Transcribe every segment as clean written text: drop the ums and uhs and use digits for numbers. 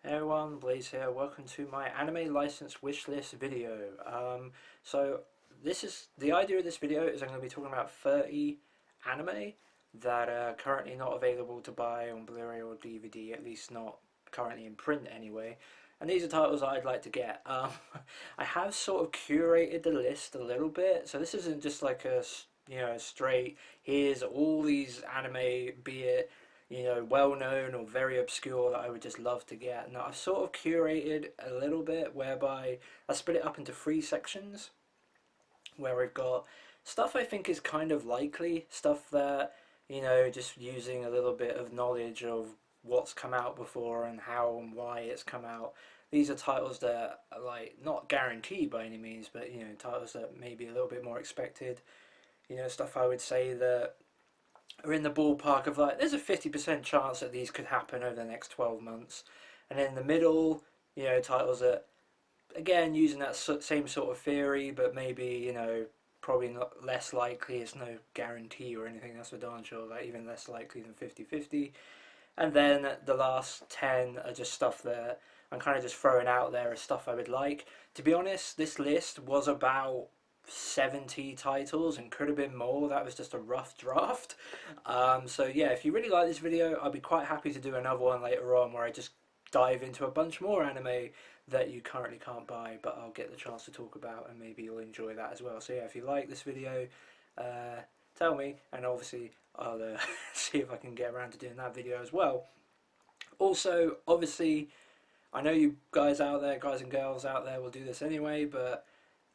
Hey everyone, Blaze here. Welcome to my anime license wish list video. So this is the idea of this video is I'm going to be talking about 30 anime that are currently not available to buy on Blu-ray or DVD, at least not currently in print anyway. And these are titles that I'd like to get. I have sort of curated the list a little bit, so this isn't just like a straight here's all these anime, be it well known or very obscure that I would just love to get. Now I've sort of curated a little bit whereby I split it up into three sections where we've got stuff I think is kind of likely, stuff that, just using a little bit of knowledge of what's come out before and how and why it's come out. These are titles that are like not guaranteed by any means, but titles that may be a little bit more expected. Stuff I would say that are in the ballpark of like there's a 50% chance that these could happen over the next 12 months, and in the middle, titles that again using that same sort of theory, but maybe probably not less likely. It's no guarantee or anything, that's for darn sure, like even less likely than 50-50. And then the last 10 are just stuff that I'm kind of just throwing out there as stuff I would like. To be honest, this list was about 70 titles and could have been more. That was just a rough draft. So yeah, if you really like this video, I'll be quite happy to do another one later on where I just dive into a bunch more anime that you currently can't buy, but I'll get the chance to talk about, and maybe you'll enjoy that as well. So yeah, if you like this video, tell me, and obviously I'll see if I can get around to doing that video as well. Also, obviously, I know you guys out there, guys and girls out there, will do this anyway, but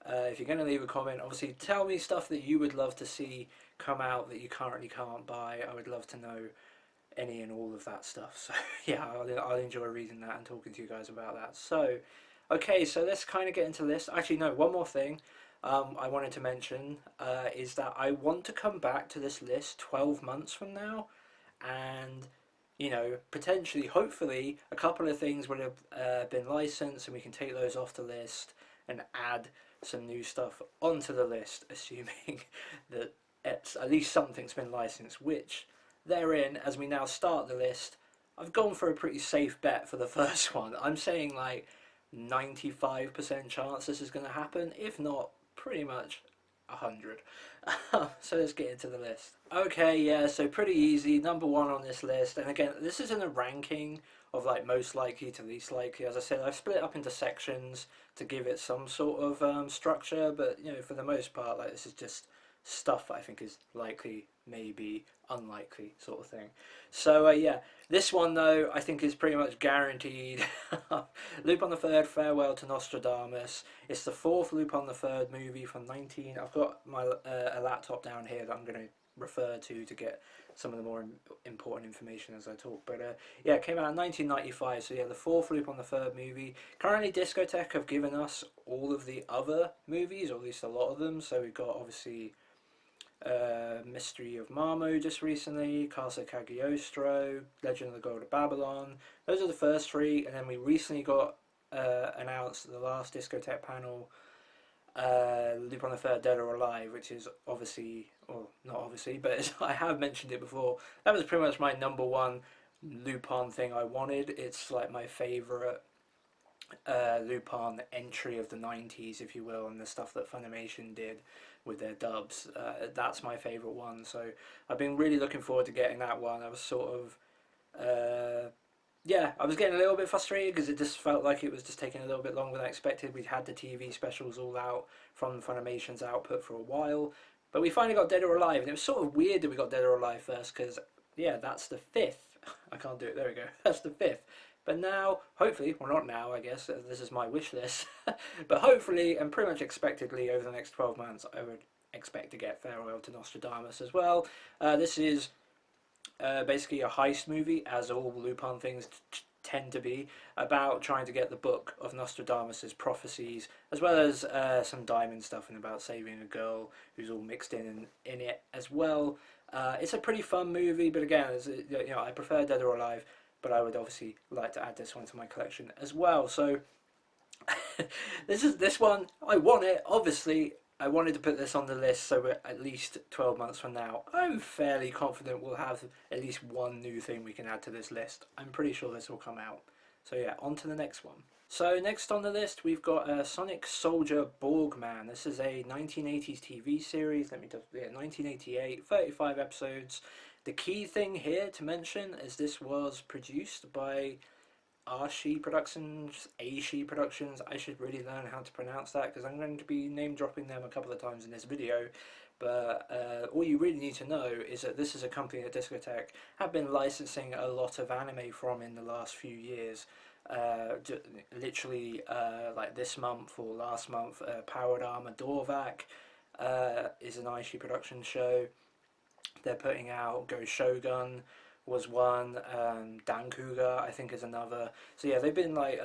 if you're going to leave a comment, obviously tell me stuff that you would love to see come out that you currently can't buy. I would love to know any and all of that stuff. So yeah, I'll enjoy reading that and talking to you guys about that. So, okay, so let's kind of get into this. Actually, no, one more thing I wanted to mention is that I want to come back to this list 12 months from now, and potentially, hopefully, a couple of things would have been licensed, and we can take those off the list and add some new stuff onto the list, assuming that at least something's been licensed, which therein, as we now start the list, I've gone for a pretty safe bet for the first one. I'm saying like 95% chance this is going to happen, if not pretty much 100. So let's get into the list. Okay, yeah, so pretty easy. Number one on this list, and again, this isn't a ranking of like most likely to least likely. As I said, I've split it up into sections to give it some sort of structure, but for the most part, like this is just stuff I think is likely, maybe unlikely sort of thing. So yeah, this one though I think is pretty much guaranteed. Lupin the Third: Farewell to Nostradamus. It's the fourth Lupin the Third movie from 19. I've got my a laptop down here that I'm going to refer to get some of the more important information as I talk. But yeah, it came out in 1995, so yeah, the fourth Lupin the Third movie. Currently, Discotek have given us all of the other movies, or at least a lot of them. So we've got obviously Mystery of Marmo just recently, Casa Cagliostro, Legend of the Gold of Babylon. Those are the first three, and then we recently got announced at the last Discotek panel, Lupin the Third: Dead or Alive, which is obviously, or not obviously, but I have mentioned it before. That was pretty much my number one Lupin thing I wanted. It's like my favourite Lupin entry of the 90s, if you will, and the stuff that Funimation did with their dubs. That's my favourite one, so I've been really looking forward to getting that one. I was sort of yeah, I was getting a little bit frustrated because it just felt like it was just taking a little bit longer than I expected. We'd had the TV specials all out from Funimation's output for a while, but we finally got Dead or Alive, and it was sort of weird that we got Dead or Alive first because yeah, that's the fifth. I can't do it, there we go, that's the fifth. But now, hopefully, well not now I guess, this is my wish list, but hopefully and pretty much expectedly over the next 12 months I would expect to get Farewell to Nostradamus as well. This is basically a heist movie, as all Lupin things tend to be, about trying to get the book of Nostradamus's prophecies, as well as some diamond stuff and about saving a girl who's all mixed in it as well. It's a pretty fun movie, but again, I prefer Dead or Alive, but I would obviously like to add this one to my collection as well. So this one, I want it, obviously. I wanted to put this on the list so we're at least 12 months from now, I'm fairly confident we'll have at least one new thing we can add to this list. I'm pretty sure this will come out So yeah, on to the next one. So next on the list, we've got Sonic Soldier Borgman. This is a 1980s TV series. Let me just, yeah, 1988, 35 episodes. The key thing here to mention is this was produced by Arshi Productions, Aishi Productions. I should really learn how to pronounce that because I'm going to be name dropping them a couple of times in this video. But all you really need to know is that this is a company that Discotek have been licensing a lot of anime from in the last few years. Literally, like this month or last month, Powered Armor Dorvac is an Aishi production show. They're putting out Go Shogun was one, Dankuga I think is another. So yeah, they've been like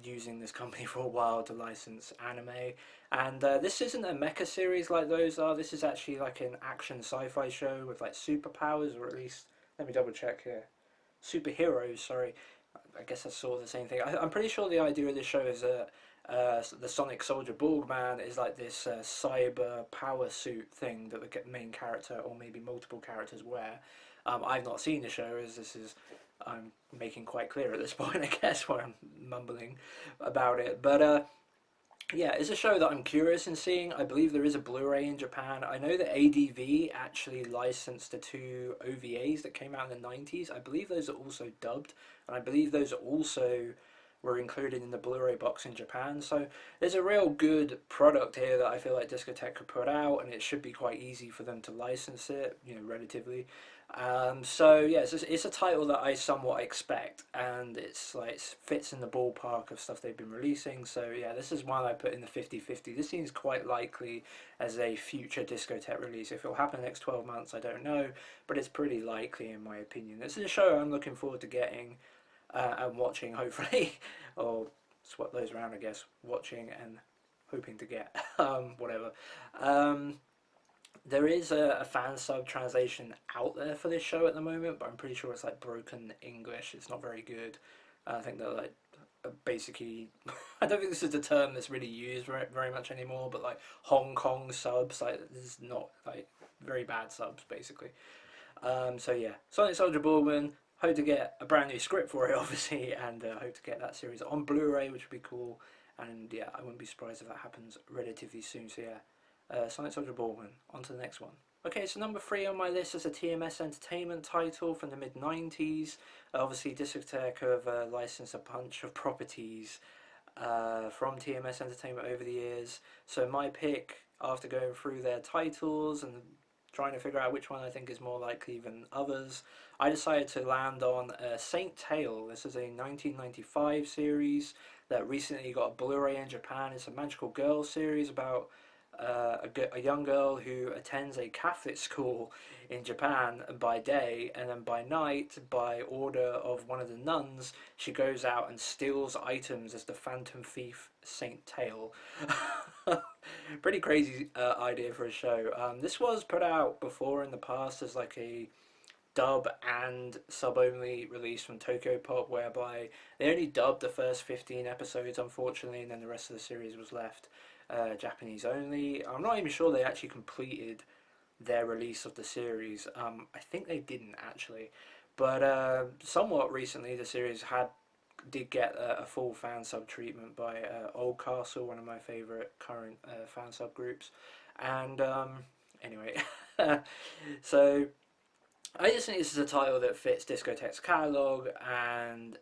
using this company for a while to license anime. And this isn't a mecha series like those are. This is actually like an action sci-fi show with like superpowers, or at least let me double check here. Superheroes, sorry. I guess that's sort of the same thing. I'm pretty sure the idea of this show is that the Sonic Soldier Borgman is like this cyber power suit thing that the main character, or maybe multiple characters, wear. I've not seen the show, as this is I'm making quite clear at this point, I guess, where I'm mumbling about it. But yeah, it's a show that I'm curious in seeing. I believe there is a Blu-ray in Japan. I know that ADV actually licensed the two OVAs that came out in the 90s. I believe those are also dubbed, and I believe those also were included in the Blu-ray box in Japan. So there's a real good product here that I feel like Discotek could put out, and it should be quite easy for them to license it, you know, relatively. So yeah, it's a title that I somewhat expect, and it's like it fits in the ballpark of stuff they've been releasing. So yeah, this is one I put in the 50-50. This seems quite likely as a future Discotek release. If it'll happen in the next 12 months, I don't know, but it's pretty likely in my opinion. This is a show I'm looking forward to getting and watching, hopefully, or swap those around, I guess, watching and hoping to get, whatever. There is a fan sub translation out there for this show at the moment, but I'm pretty sure it's like broken English. It's not very good. I think they're like basically, I don't think this is the term that's really used very much anymore, but like Hong Kong subs, like this is not like very bad subs basically. So yeah, Sonic Soldier Baldwin. Hope to get a brand new script for it, obviously, and hope to get that series on Blu-ray, which would be cool. And yeah, I wouldn't be surprised if that happens relatively soon. So yeah, Sonic Soldier Baldwin. On to the next one. Okay, so number 3 on my list is a TMS Entertainment title from the mid-90s. Obviously, Discotek have licensed a bunch of properties from TMS Entertainment over the years. So my pick, after going through their titles and trying to figure out which one I think is more likely than others, I decided to land on Saint Tail. This is a 1995 series that recently got a Blu-ray in Japan. It's a magical girl series about a young girl who attends a Catholic school in Japan by day, and then by night, by order of one of the nuns, she goes out and steals items as the Phantom Thief Saint Tail. Pretty crazy idea for a show. This was put out before in the past as like a dub and sub only release from Tokyo Pop, whereby they only dubbed the first 15 episodes, unfortunately, and then the rest of the series was left Japanese only. I'm not even sure they actually completed their release of the series. I think they didn't actually, but somewhat recently the series did get a full fan sub treatment by Old Castle, one of my favourite current fan sub groups. And anyway, so I just think this is a title that fits Discotek's catalogue, and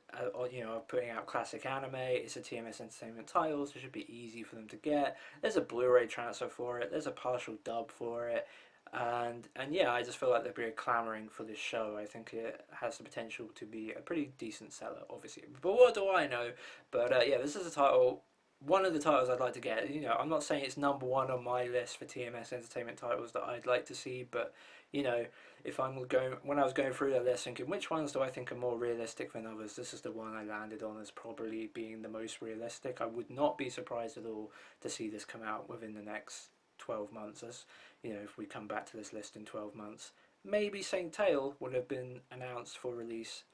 you know, putting out classic anime. It's a TMS Entertainment title, so it should be easy for them to get. There's a Blu-ray transfer for it. There's a partial dub for it, and yeah, I just feel like there'll be a clamouring for this show. I think it has the potential to be a pretty decent seller, obviously. But what do I know? But yeah, this is a title. One of the titles I'd like to get. You know, I'm not saying it's number one on my list for TMS Entertainment titles that I'd like to see, but you know, if when I was going through the list thinking which ones do I think are more realistic than others, this is the one I landed on as probably being the most realistic. I would not be surprised at all to see this come out within the next 12 months, as you know, if we come back to this list in 12 months. Maybe Saint Tail would have been announced for release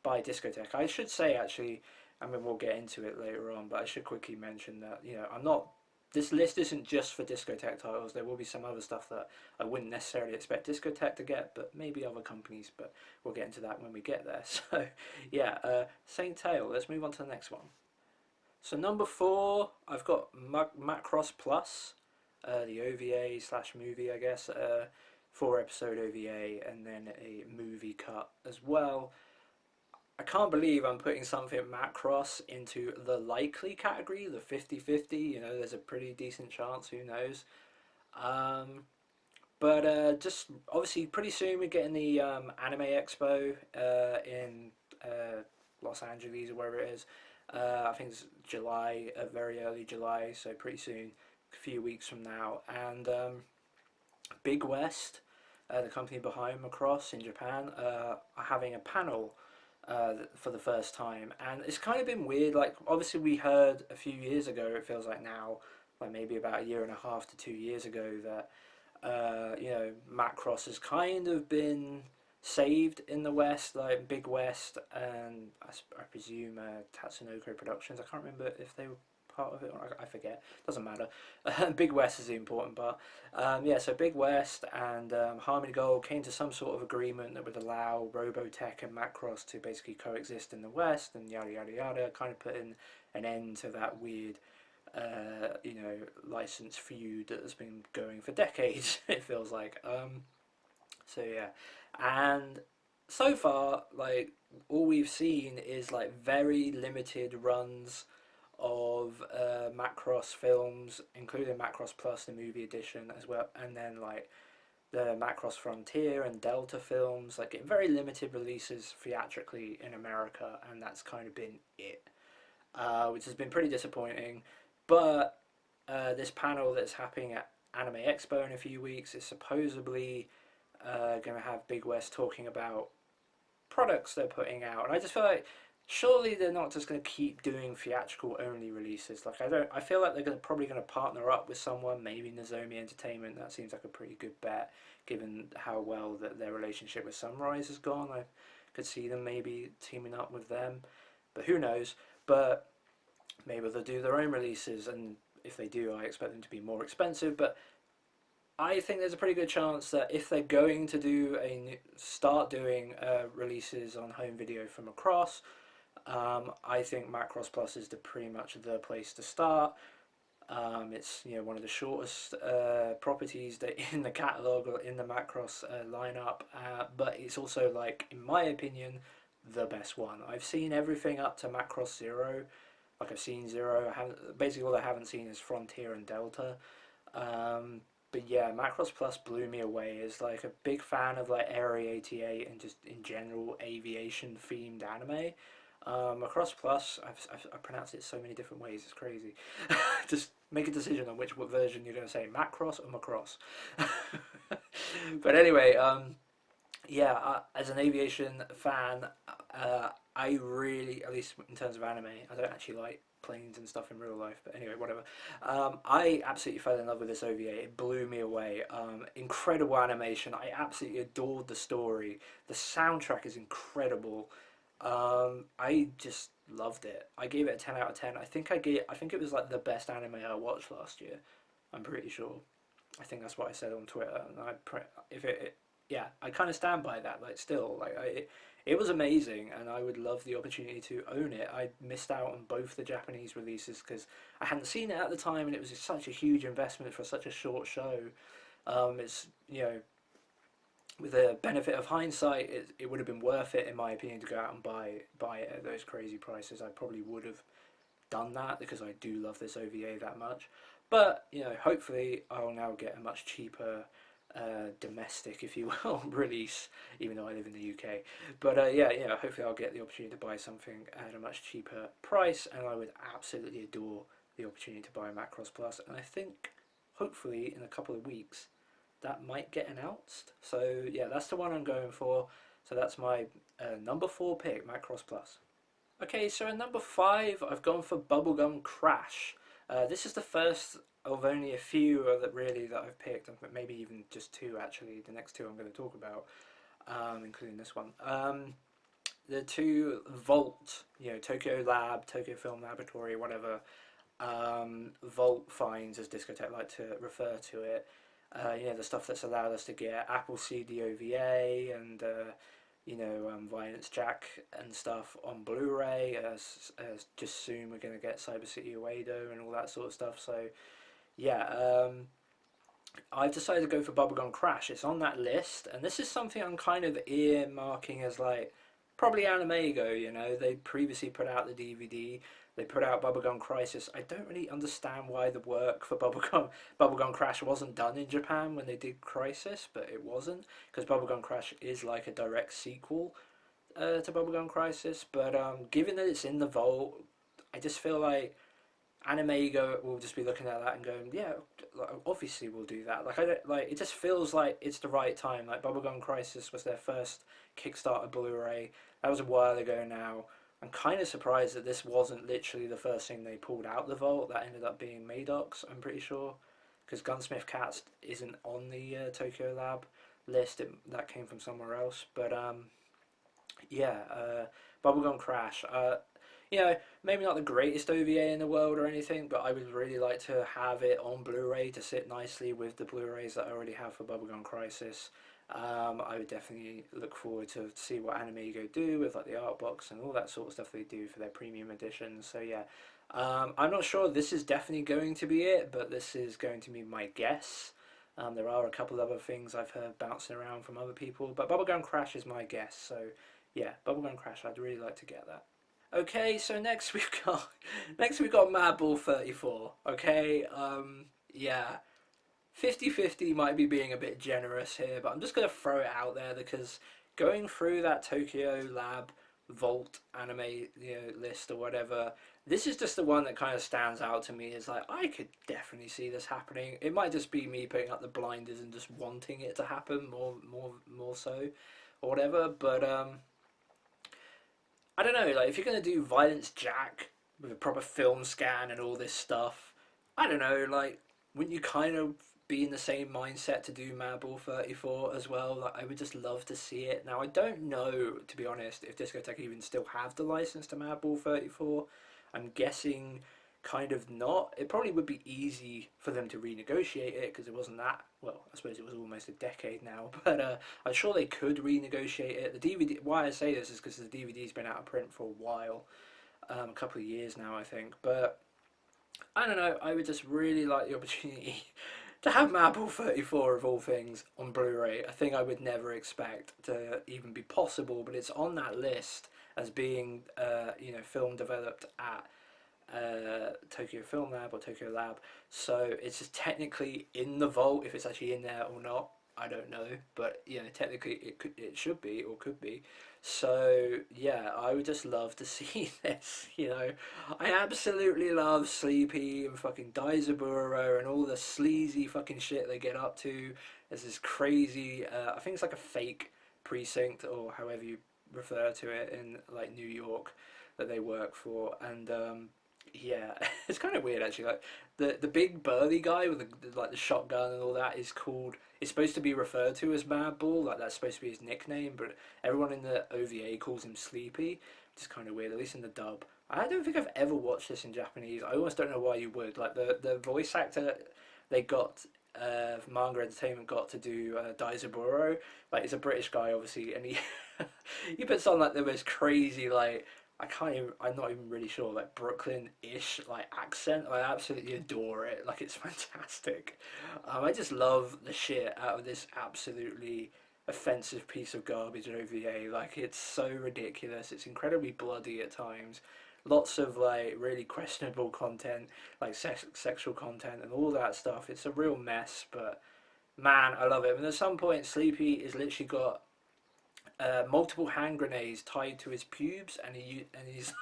by Discotek. I should say, actually, I mean, we'll get into it later on, but I should quickly mention that, you know, I'm not this list isn't just for discotheque titles. There will be some other stuff that I wouldn't necessarily expect discotheque to get, but maybe other companies. But we'll get into that when we get there. So yeah, same tale. Let's move on to the next one. So number 4, I've got Macross Plus, the OVA slash movie, I guess. 4 episode OVA and then a movie cut as well. I can't believe I'm putting something Macross into the likely category, the 50-50. You know, there's a pretty decent chance, who knows. Um, but just obviously pretty soon we're getting the Anime Expo in Los Angeles or wherever it is. I think it's July, very early July, so pretty soon, a few weeks from now. And Big West, the company behind Macross in Japan, are having a panel for the first time, and it's kind of been weird. Like, obviously, we heard a few years ago. It feels like now, like maybe about a year and a half to 2 years ago, that you know, Macross has kind of been saved in the West, like Big West, and I presume Tatsunoko Productions. I can't remember if they were part of it, or I forget. Doesn't matter. Big West is the important part. Yeah, so Big West and Harmony Gold came to some sort of agreement that would allow Robotech and Macross to basically coexist in the West, and yada yada yada, kind of putting an end to that weird you know, license feud that has been going for decades. It feels like. So yeah, and so far, like, all we've seen is like very limited runs of Macross films, including Macross Plus, the movie edition as well, and then like the Macross Frontier and Delta films, like getting very limited releases theatrically in America, and that's kind of been it, which has been pretty disappointing. But this panel that's happening at Anime Expo in a few weeks is supposedly going to have Big West talking about products they're putting out, and I just feel like surely they're not just going to keep doing theatrical only releases. Like, I feel like they're probably going to partner up with someone, maybe Nozomi Entertainment. That seems like a pretty good bet given how well that their relationship with Sunrise has gone. I could see them maybe teaming up with them, but who knows. But maybe they'll do their own releases, and if they do, I expect them to be more expensive. But I think there's a pretty good chance that if they're going to do start doing releases on home video from Macross, I think Macross Plus is pretty much the place to start. It's, you know, one of the shortest properties that in the catalog or in the Macross lineup, but it's also, like, in my opinion, the best one. I've seen everything up to Macross Zero. Like, I've seen Zero. Basically all I haven't seen is Frontier and Delta. But yeah, Macross Plus blew me away. As like a big fan of like Area 88 and just in general aviation themed anime. Macross Plus, I've pronounced it so many different ways, it's crazy. Just make a decision on which version you're going to say, Macross or Macross. But anyway, yeah, as an aviation fan, I really, at least in terms of anime, I don't actually like planes and stuff in real life, but anyway, whatever. I absolutely fell in love with this OVA. It blew me away. Incredible animation. I absolutely adored the story. The soundtrack is incredible. I just loved it. I gave it a 10 out of 10. I think it was like the best anime I watched last year. I'm pretty sure. I think that's what I said on Twitter, and yeah, I kind of stand by that. Like, still, like, it was amazing, and I would love the opportunity to own it. I missed out on both the Japanese releases because I hadn't seen it at the time, and it was just such a huge investment for such a short show. It's, you know, with the benefit of hindsight, it would have been worth it, in my opinion, to go out and buy it at those crazy prices. I probably would have done that because I do love this OVA that much. But, you know, hopefully I'll now get a much cheaper domestic, if you will, release, even though I live in the UK. But yeah, hopefully I'll get the opportunity to buy something at a much cheaper price, and I would absolutely adore the opportunity to buy Macross Plus. And I think, hopefully, in a couple of weeks, that might get announced. So yeah, that's the one I'm going for. So that's my number 4 pick, Macross Plus. Okay, so at number 5, I've gone for Bubblegum Crash. This is the first of only a few that I've picked, maybe even just 2 actually. The next 2 I'm going to talk about, including this one. The 2 Vault, you know, Tokyo Lab, Tokyo Film Laboratory, whatever. vault finds, as Discotech like to refer to it. You know, the stuff that's allowed us to get Apple CD OVA and Violence Jack and stuff on Blu-ray. As just soon we're going to get Cyber City Uedo and all that sort of stuff. So yeah, I've decided to go for Bubblegum Crash. It's on that list, and this is something I'm kind of earmarking as like probably Animego. You know, they previously put out the DVD. They put out Bubblegum Crisis. I don't really understand why the work for Bubblegum Crash wasn't done in Japan when they did Crisis, but it wasn't, because Bubblegum Crash is like a direct sequel to Bubblegum Crisis. But given that it's in the vault, I just feel like Animego will just be looking at that and going, yeah, like, obviously we'll do that. Like I don't like. It just feels like it's the right time. Like Bubblegum Crisis was their first Kickstarter Blu-ray. That was a while ago now. I'm kind of surprised that this wasn't literally the first thing they pulled out the vault. That ended up being Madoc's, I'm pretty sure, because Gunsmith Cats isn't on the Tokyo Lab list. That came from somewhere else. But yeah, Bubblegum Crash. You know, maybe not the greatest OVA in the world or anything, but I would really like to have it on Blu-ray to sit nicely with the Blu-rays that I already have for Bubblegum Crisis. I would definitely look forward to see what Animego do with like the art box and all that sort of stuff they do for their premium editions. So yeah, I'm not sure this is definitely going to be it, but this is going to be my guess. There are a couple other things I've heard bouncing around from other people, but Bubblegum Crash is my guess. So yeah, Bubblegum Crash, I'd really like to get that. Okay, so next we've got Madball 34. Okay, yeah, 50-50 might be being a bit generous here, but I'm just gonna throw it out there because going through that Tokyo Lab Vault anime, list or whatever, this is just the one that kind of stands out to me. Is like I could definitely see this happening. It might just be me putting up the blinders and just wanting it to happen more so, or whatever. But I don't know, like if you're gonna do Violence Jack with a proper film scan and all this stuff, I don't know, like wouldn't you kind of be in the same mindset to do Madball 34 as well? Like I would just love to see it. Now I don't know, to be honest, if Discotek even still have the license to Madball 34. I'm guessing kind of not. It probably would be easy for them to renegotiate it because it wasn't that well. I suppose it was almost a decade now, but I'm sure they could renegotiate it. The DVD. Why I say this is because the DVD's been out of print for a while, a couple of years now, I think. But I don't know. I would just really like the opportunity to have Madball 34 of all things on Blu-ray. A thing I would never expect to even be possible, but it's on that list as being, film developed at Tokyo Film Lab or Tokyo Lab. So it's just technically in the vault. If it's actually in there or not, I don't know. But technically it should be or could be. So yeah, I would just love to see this. I absolutely love Sleepy and fucking Daizaburo and all the sleazy fucking shit they get up to. There's this crazy, I think it's like a fake precinct or however you refer to it in like New York that they work for, and yeah, it's kind of weird actually. Like the big burly guy with the shotgun and all that is called. It's supposed to be referred to as Madball, like that's supposed to be his nickname, but everyone in the OVA calls him Sleepy, which is kind of weird. At least in the dub. I don't think I've ever watched this in Japanese. I almost don't know why you would. Like the voice actor they got. Manga Entertainment got to do Daizaburo. Like he's a British guy, obviously, and he he puts on like the most crazy like I'm not even really sure like Brooklyn-ish like accent. I absolutely adore it. Like it's fantastic. I just love the shit out of this absolutely offensive piece of garbage OVA. Like it's so ridiculous. It's incredibly bloody at times. Lots of like really questionable content, like sexual content and all that stuff. It's a real mess, but man, I love it. And at some point, Sleepy has literally got multiple hand grenades tied to his pubes, and he's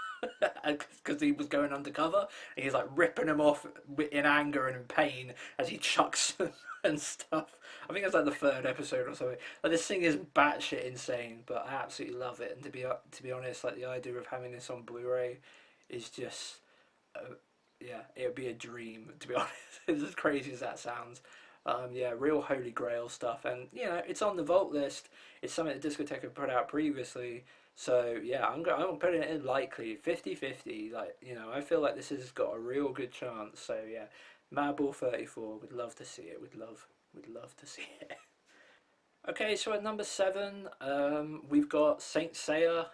because he was going undercover, and he's like ripping them off in anger and in pain as he chucks them and stuff. I think it's like the third episode or something. Like this thing is batshit insane, but I absolutely love it. And to be honest, like the idea of having this on Blu-ray is just yeah, it would be a dream. To be honest, it's as crazy as that sounds. Yeah, real holy grail stuff, and it's on the Vault list. It's something that Discotheque had put out previously, So yeah, I'm putting it in likely 50-50. Like, you know, I feel like this has got a real good chance. So yeah, Madball 34. Would love to see it. Would love to see it. Okay, so at number seven, we've got Saint Seiya.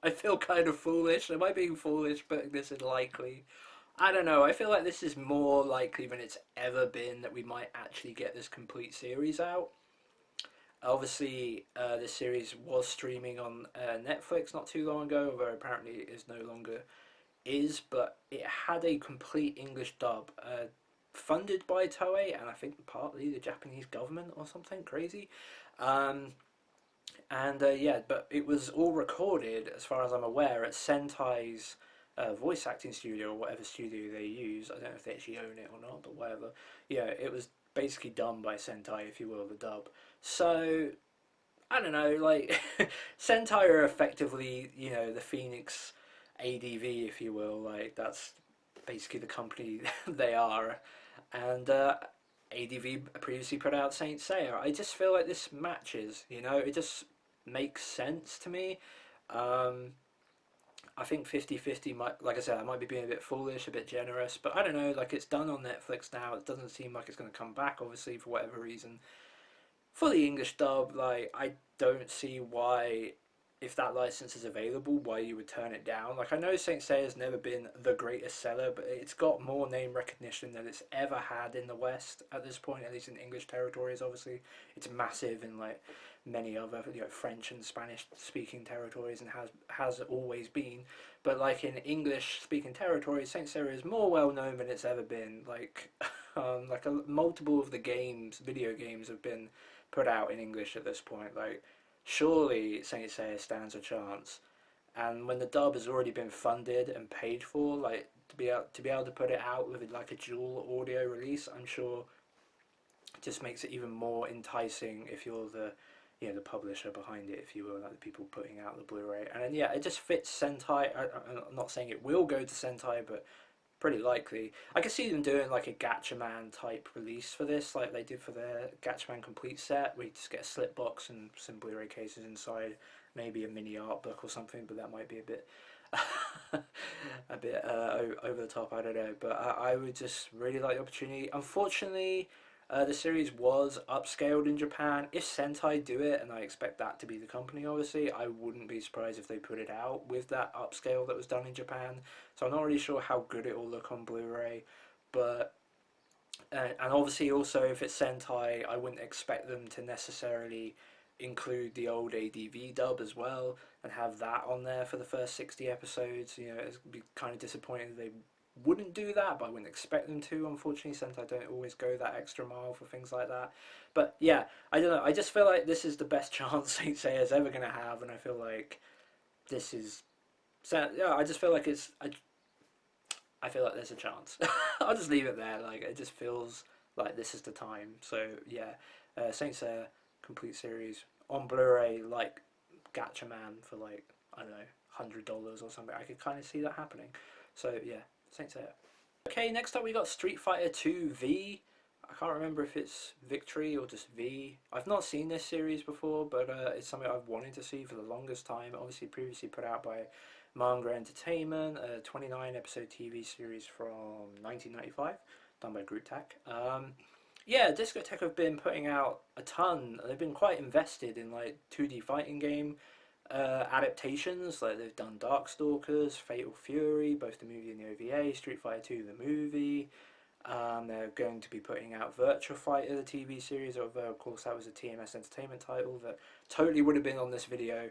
I feel kind of foolish. Am I being foolish putting this in likely? I don't know. I feel like this is more likely than it's ever been that we might actually get this complete series out. Obviously, this series was streaming on Netflix not too long ago, although apparently it is no longer is, but it had a complete English dub, funded by Toei and I think partly the Japanese government or something crazy. Um, and yeah, but it was all recorded, as far as I'm aware, at Sentai's voice acting studio or whatever studio they use. I don't know if they actually own it or not, but whatever. Yeah, it was basically done by Sentai, if you will, the dub. So I don't know, like Sentai are effectively, you know, the Phoenix ADV, if you will. Like that's basically the company they are, and ADV previously put out Saint Seiya. I just feel like this matches. You know, it just makes sense to me. Um, I think 50-50 might, like I said, I might be being a bit foolish, a bit generous, but I don't know. Like it's done on Netflix now. It doesn't seem like it's going to come back, obviously, for whatever reason for the English dub, like I don't see why, if that license is available, why you would turn it down. Like I know Saint Seiya's never been the greatest seller, but it's got more name recognition than it's ever had in the West at this point, at least in English territories. Obviously, it's massive in like many other, you know, French and Spanish speaking territories, and has always been. But like in English speaking territories, Saint Seiya is more well known than it's ever been. Like multiple of the games, video games, have been put out in English at this point. Like, surely Saint Seiya stands a chance. And when the dub has already been funded and paid for, like to be able to put it out with like a dual audio release, I'm sure just makes it even more enticing if you're the, you know, the publisher behind it, if you will, like the people putting out the Blu-ray. And then yeah, it just fits Sentai. I'm not saying it will go to Sentai, but pretty likely. I could see them doing like a Gatchaman type release for this, like they did for their Gatchaman complete set, where you just get a slip box and some Blu-ray cases inside, maybe a mini art book or something. But that might be a bit, a bit over the top. I don't know, but I would just really like the opportunity. Unfortunately, the series was upscaled in Japan. If Sentai do it, and I expect that to be the company, obviously, I wouldn't be surprised if they put it out with that upscale that was done in Japan. So I'm not really sure how good it will look on Blu-ray, but and obviously also if it's Sentai, I wouldn't expect them to necessarily include the old ADV dub as well and have that on there for the first 60 episodes. You know, it'd be kind of disappointing if they wouldn't do that, but I wouldn't expect them to. Unfortunately, Sentai don't always go that extra mile for things like that. But yeah, I don't know. I just feel like this is the best chance Saint Seiya is ever going to have, and I feel like this is. So yeah, I just feel like it's. I feel like there's a chance. I'll just leave it there. Like it just feels like this is the time. So yeah, Saint Seiya complete series on Blu-ray, like Gatchaman for like I don't know $100 or something. I could kind of see that happening. So yeah, Saint Seiya. Okay, next up we got Street Fighter 2 V. I can't remember if it's Victory or just V. I've not seen this series before, but it's something I've wanted to see for the longest time. Obviously, previously put out by Manga Entertainment, a 29 episode TV series from 1995, done by Group Tech. Yeah, Discotech have been putting out a ton. They've been quite invested in like 2D fighting game adaptations. Like they've done Darkstalkers, Fatal Fury, both the movie and the OVA, Street Fighter 2 the movie. They're going to be putting out Virtua Fighter, the TV series, although of course that was a TMS Entertainment title that totally would have been on this video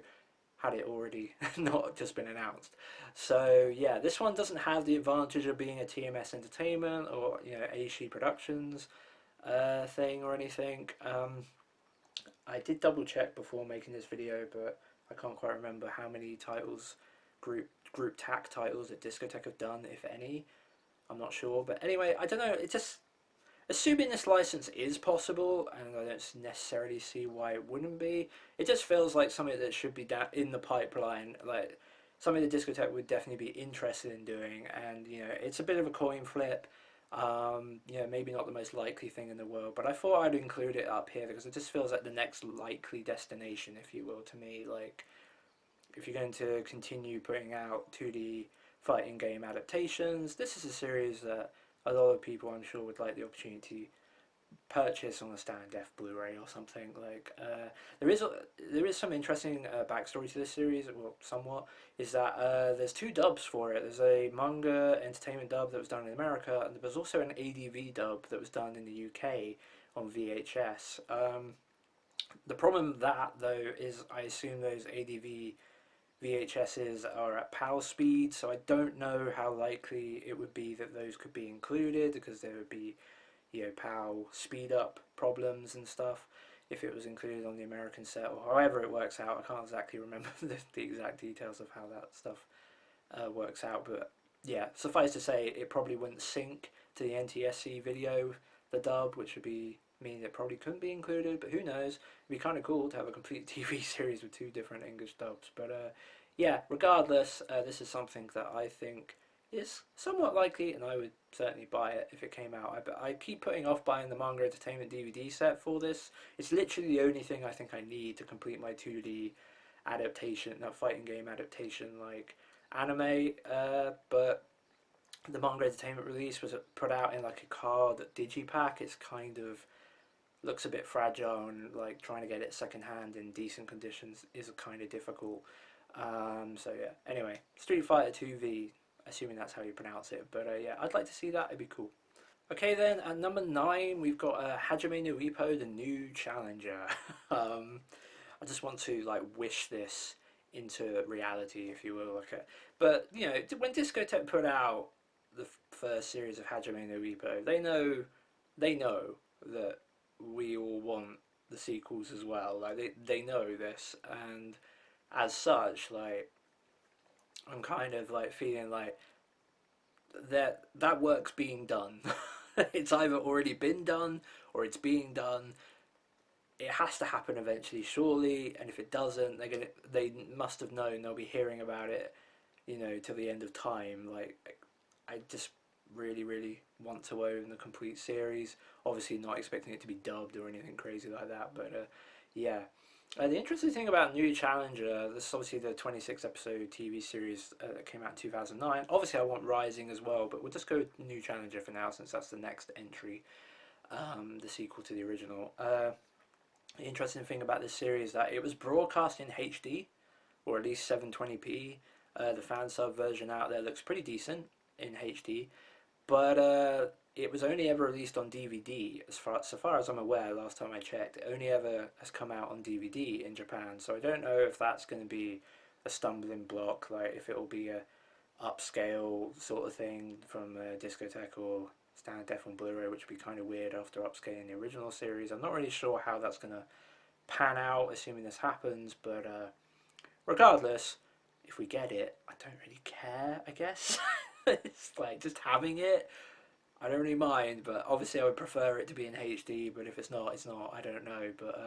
had it already not just been announced. So yeah, this one doesn't have the advantage of being a TMS Entertainment or, you know, Aishi Productions thing or anything. I did double check before making this video, but I can't quite remember how many titles, group TAC titles that Discotech have done, if any. I'm not sure, but anyway, I don't know. It just, assuming this license is possible, and I don't necessarily see why it wouldn't be. It just feels like something that should be in the pipeline, like something that Discotech would definitely be interested in doing. And you know, it's a bit of a coin flip. You know, maybe not the most likely thing in the world, but I thought I'd include it up here because it just feels like the next likely destination, if you will, to me. Like if you're going to continue putting out 2D fighting game adaptations, this is a series that a lot of people, I'm sure, would like the opportunity purchase on a standard def Blu-ray or something. Like there is some interesting backstory to this series. Well, somewhat is that there's two dubs for it. There's a manga entertainment dub that was done in America, and there was also an ADV dub that was done in the UK on VHS. The problem with that though is I assume those ADV VHSs are at PAL speed, so I don't know how likely it would be that those could be included because there would be, PAL speed up problems and stuff if it was included on the American set, or however it works out. I can't exactly remember the exact details of how that stuff works out, but yeah, suffice to say, it probably wouldn't sync to the NTSC video, the dub, which would mean it probably couldn't be included, but who knows. It'd be kind of cool to have a complete TV series with two different English dubs, but yeah, regardless, this is something that I think is somewhat likely, and I would certainly buy it if it came out. I keep putting off buying the manga entertainment DVD set for this. It's literally the only thing I think I need to complete my 2D adaptation, that fighting game adaptation, like anime. But the manga entertainment release was put out in like a card digipack. It's kind of looks a bit fragile, and like trying to get it secondhand in decent conditions is kind of difficult. So yeah. Anyway, Street Fighter 2V, assuming that's how you pronounce it. But yeah, I'd like to see that. It'd be cool. Okay then, at number 9 we've got Hajime no Ippo, the new challenger. I just want to like wish this into reality, if you will. Okay, but when Discotek put out the first series of Hajime no Ippo, they know that we all want the sequels as well. Like they know this, and as such, like I'm kind of like feeling like that work's being done. It's either already been done or it's being done. It has to happen eventually, surely. And if it doesn't, they must have known they'll be hearing about it, till the end of time. Like I just really, really want to own the complete series. Obviously, not expecting it to be dubbed or anything crazy like that, but yeah. The interesting thing about New Challenger, this is obviously the 26 episode TV series that came out in 2009. Obviously, I want Rising as well, but we'll just go with New Challenger for now since that's the next entry, the sequel to the original. The interesting thing about this series is that it was broadcast in HD, or at least 720p. The fan sub version out there looks pretty decent in HD, but it was only ever released on DVD, so far as I'm aware. Last time I checked, it only ever has come out on DVD in Japan. So I don't know if that's going to be a stumbling block, like if it will be a upscale sort of thing from Discotek or standard def on Blu-ray, which would be kind of weird after upscaling the original series. I'm not really sure how that's going to pan out, assuming this happens. But regardless, if we get it, I don't really care, I guess. It's like just having it, I don't really mind, but obviously I would prefer it to be in HD, but if it's not, it's not. I don't know, but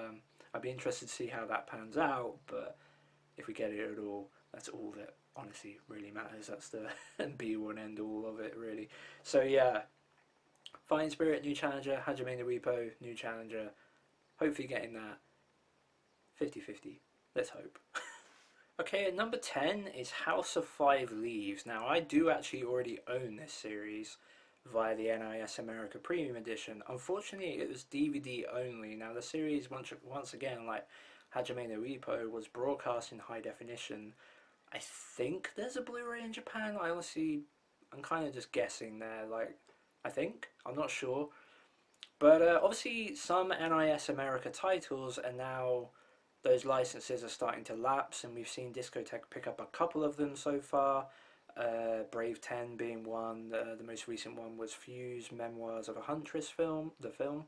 I'd be interested to see how that pans out, but if we get it at all, that's all that honestly really matters. That's the be-all and end-all of it, really. So yeah, Fighting Spirit, new challenger, Hajime no Ippo, new challenger. Hopefully getting that 50-50. Let's hope. Okay, at number 10 is House of Five Leaves. Now, I do actually already own this series via the NIS America Premium Edition. Unfortunately, it was DVD only. Now, the series, once again, like Hajime no Ippo, was broadcast in high definition. I think there's a Blu-ray in Japan. I'm kind of just guessing there. Like, I'm not sure. But obviously, some NIS America titles are now, those licenses are starting to lapse, and we've seen Discotek pick up a couple of them so far. Brave 10 being one. The most recent one was Fuse Memoirs of a Huntress the film.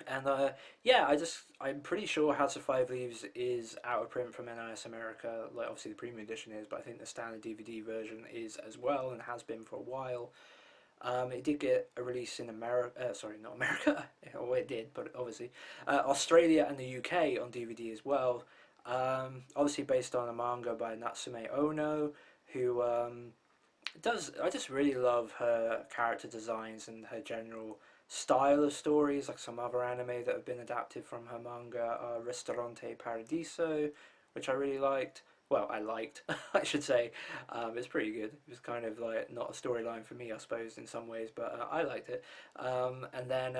And yeah, I'm pretty sure House of Five Leaves is out of print from NIS America. Like obviously the premium edition is, but I think the standard DVD version is as well, and has been for a while. It did get a release in America, sorry, not America, oh it did, but obviously, Australia and the UK on DVD as well. Obviously based on a manga by Natsume Ono, who I just really love her character designs and her general style of stories. Like some other anime that have been adapted from her manga, Ristorante Paradiso, which I really liked. well, I liked, I should say. It's pretty good. It was kind of like not a storyline for me, I suppose, in some ways, but I liked it. And then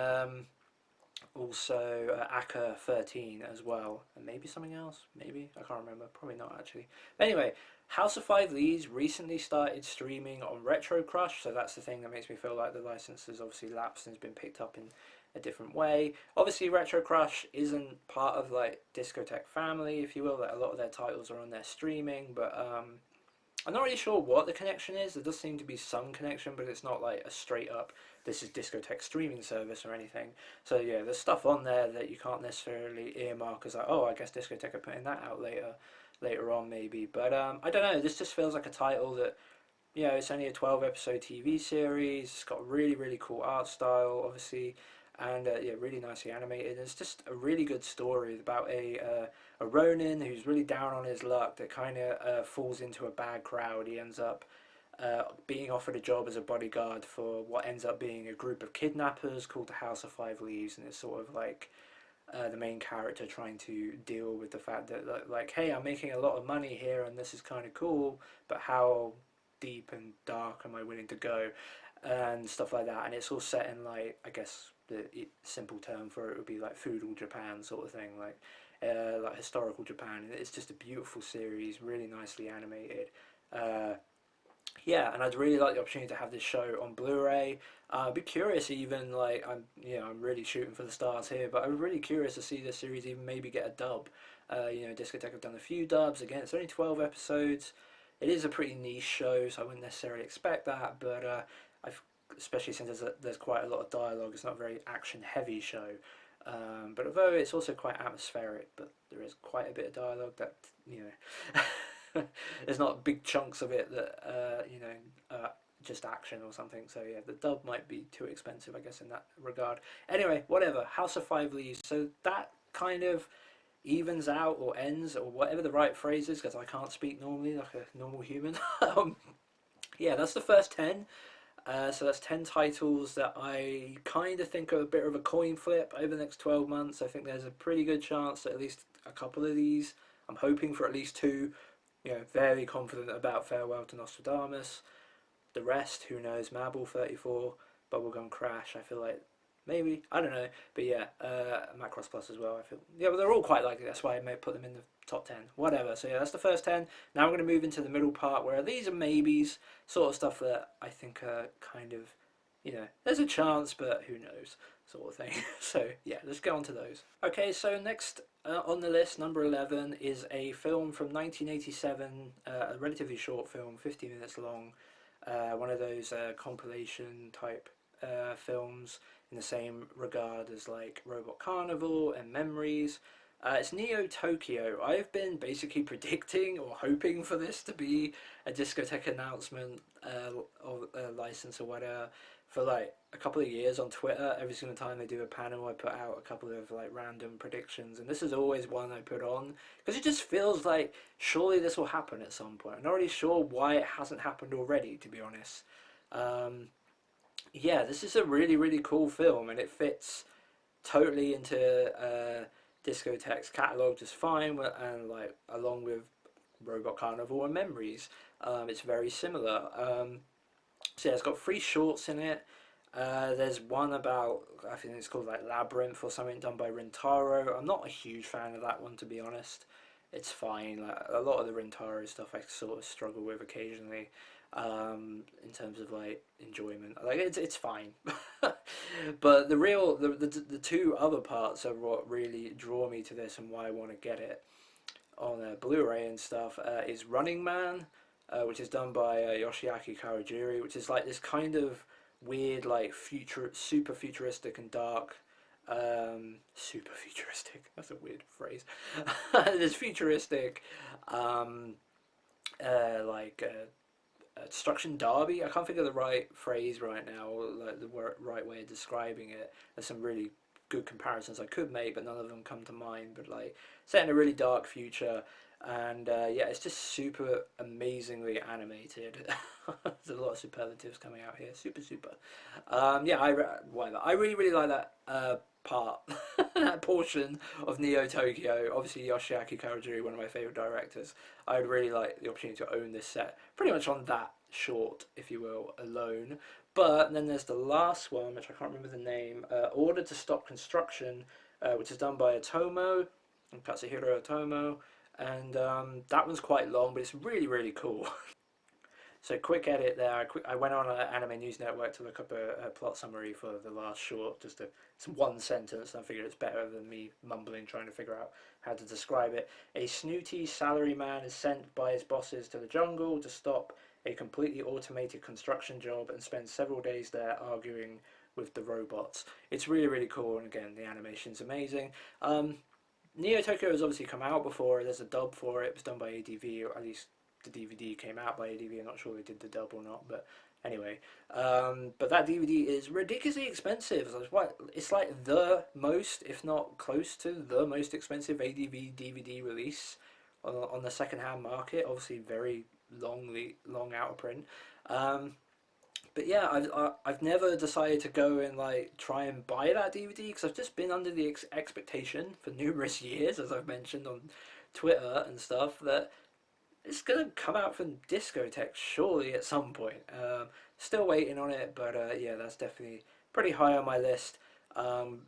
also Aka 13 as well, and maybe something else. Maybe I can't remember. Probably not actually. But anyway, House of Five Leaves recently started streaming on Retro Crush, so that's the thing that makes me feel like the license has obviously lapsed and has been picked up in a different way. Obviously, Retro Crush isn't part of like Discotek family, if you will. Like a lot of their titles are on their streaming, but I'm not really sure what the connection is. There does seem to be some connection, but it's not like a straight up, this is Discotek streaming service or anything. So yeah, there's stuff on there that you can't necessarily earmark as like, oh, I guess Discotek are putting that out later on maybe. But I don't know. This just feels like a title that, you know, it's only a 12 episode TV series. It's got really really cool art style, obviously, and yeah, really nicely animated. It's just a really good story about a Ronin who's really down on his luck that kind of falls into a bad crowd. He ends up being offered a job as a bodyguard for what ends up being a group of kidnappers called the House of Five Leaves, and it's sort of like the main character trying to deal with the fact that like, hey, I'm making a lot of money here and this is kind of cool, but how deep and dark am I willing to go, and stuff like that. And it's all set in like, I guess the simple term for it would be like feudal Japan sort of thing, like historical Japan. It's just a beautiful series, really nicely animated. Uh, yeah, and I'd really like the opportunity to have this show on Blu-ray. I'd be curious even like I'm really shooting for the stars here, but I'm really curious to see this series even maybe get a dub. Discotek have done a few dubs. Again, it's only 12 episodes. It is a pretty niche show, so I wouldn't necessarily expect that. But I've especially since there's quite a lot of dialogue. It's not a very action-heavy show. But although it's also quite atmospheric, but there is quite a bit of dialogue that you know. There's not big chunks of it that just action or something. So yeah, the dub might be too expensive, I guess, in that regard. Anyway, whatever. House of Five Leaves. So that kind of evens out or ends or whatever the right phrase is, because I can't speak normally like a normal human. Yeah, that's the first 10. So that's 10 titles that I kind of think are a bit of a coin flip over the next 12 months. I think there's a pretty good chance that at least a couple of these, I'm hoping for at least two. Very confident about Farewell to Nostradamus. The rest, who knows? Mabel 34, Bubblegum Crash, I feel like maybe, I don't know. But yeah, Macross Plus as well, I feel. Yeah, but they're all quite likely, that's why I may put them in the top 10. Whatever, so yeah, that's the first 10. Now I'm going to move into the middle part where these are maybes, sort of stuff that I think are kind of, there's a chance, but who knows, sort of thing. So yeah, let's go on to those. Okay, so next on the list, number 11, is a film from 1987, a relatively short film, 50 minutes long, one of those compilation type films in the same regard as like Robot Carnival and Memories. It's Neo Tokyo. I've been basically predicting or hoping for this to be a Discotek announcement or a license or whatever for like a couple of years on Twitter. Every single time they do a panel, I put out a couple of like random predictions, and this is always one I put on because it just feels like surely this will happen at some point. I'm not really sure why it hasn't happened already, to be honest. Yeah, this is a really really cool film, and it fits totally into Discotek's catalog just fine, and like along with Robot Carnival and Memories, it's very similar. So yeah, it's got 3 shorts in it. There's one about, I think it's called like Labyrinth or something, done by Rintaro. I'm not a huge fan of that one, to be honest. It's fine. Like a lot of the Rintaro stuff I sort of struggle with occasionally, in terms of like enjoyment. Like it's fine. But the two other parts are what really draw me to this and why I want to get it on Blu-ray and stuff, is Running Man, which is done by Yoshiaki Kawajiri, which is like this kind of weird, like super futuristic and dark, super futuristic. That's a weird phrase. This futuristic, like destruction derby. I can't think of the right phrase right now, or like the right way of describing it. There's some really good comparisons I could make, but none of them come to mind. But like set in a really dark future, and yeah, it's just super amazingly animated. There's a lot of superlatives coming out here. Super, super. Yeah, I really, really like that part, that portion of Neo Tokyo. Obviously, Yoshiaki Kawajiri, one of my favorite directors. I would really like the opportunity to own this set, pretty much on that short, if you will, alone. But then there's the last one, which I can't remember the name. Order to Stop Construction, which is done by Otomo, Katsuhiro Otomo, and that one's quite long, but it's really, really cool. So quick edit there. I went on Anime News Network to look up a plot summary for the last short. It's one sentence, and I figured it's better than me mumbling trying to figure out how to describe it. A snooty salaryman is sent by his bosses to the jungle to stop a completely automated construction job and spends several days there arguing with the robots. It's really, really cool, and again, the animation's amazing. Neo Tokyo has obviously come out before. There's a dub for it. It was done by ADV, or at least the DVD came out by ADV. I'm not sure they did the dub or not, but anyway. But that DVD is ridiculously expensive. It's like the most, if not close to the most expensive ADV DVD release on the second-hand market. Obviously, very long out of print. Um, but yeah, I've never decided to go and like try and buy that DVD because I've just been under the expectation for numerous years, as I've mentioned on Twitter and stuff, that it's gonna come out from Discotheque surely at some point. Still waiting on it, but yeah, that's definitely pretty high on my list.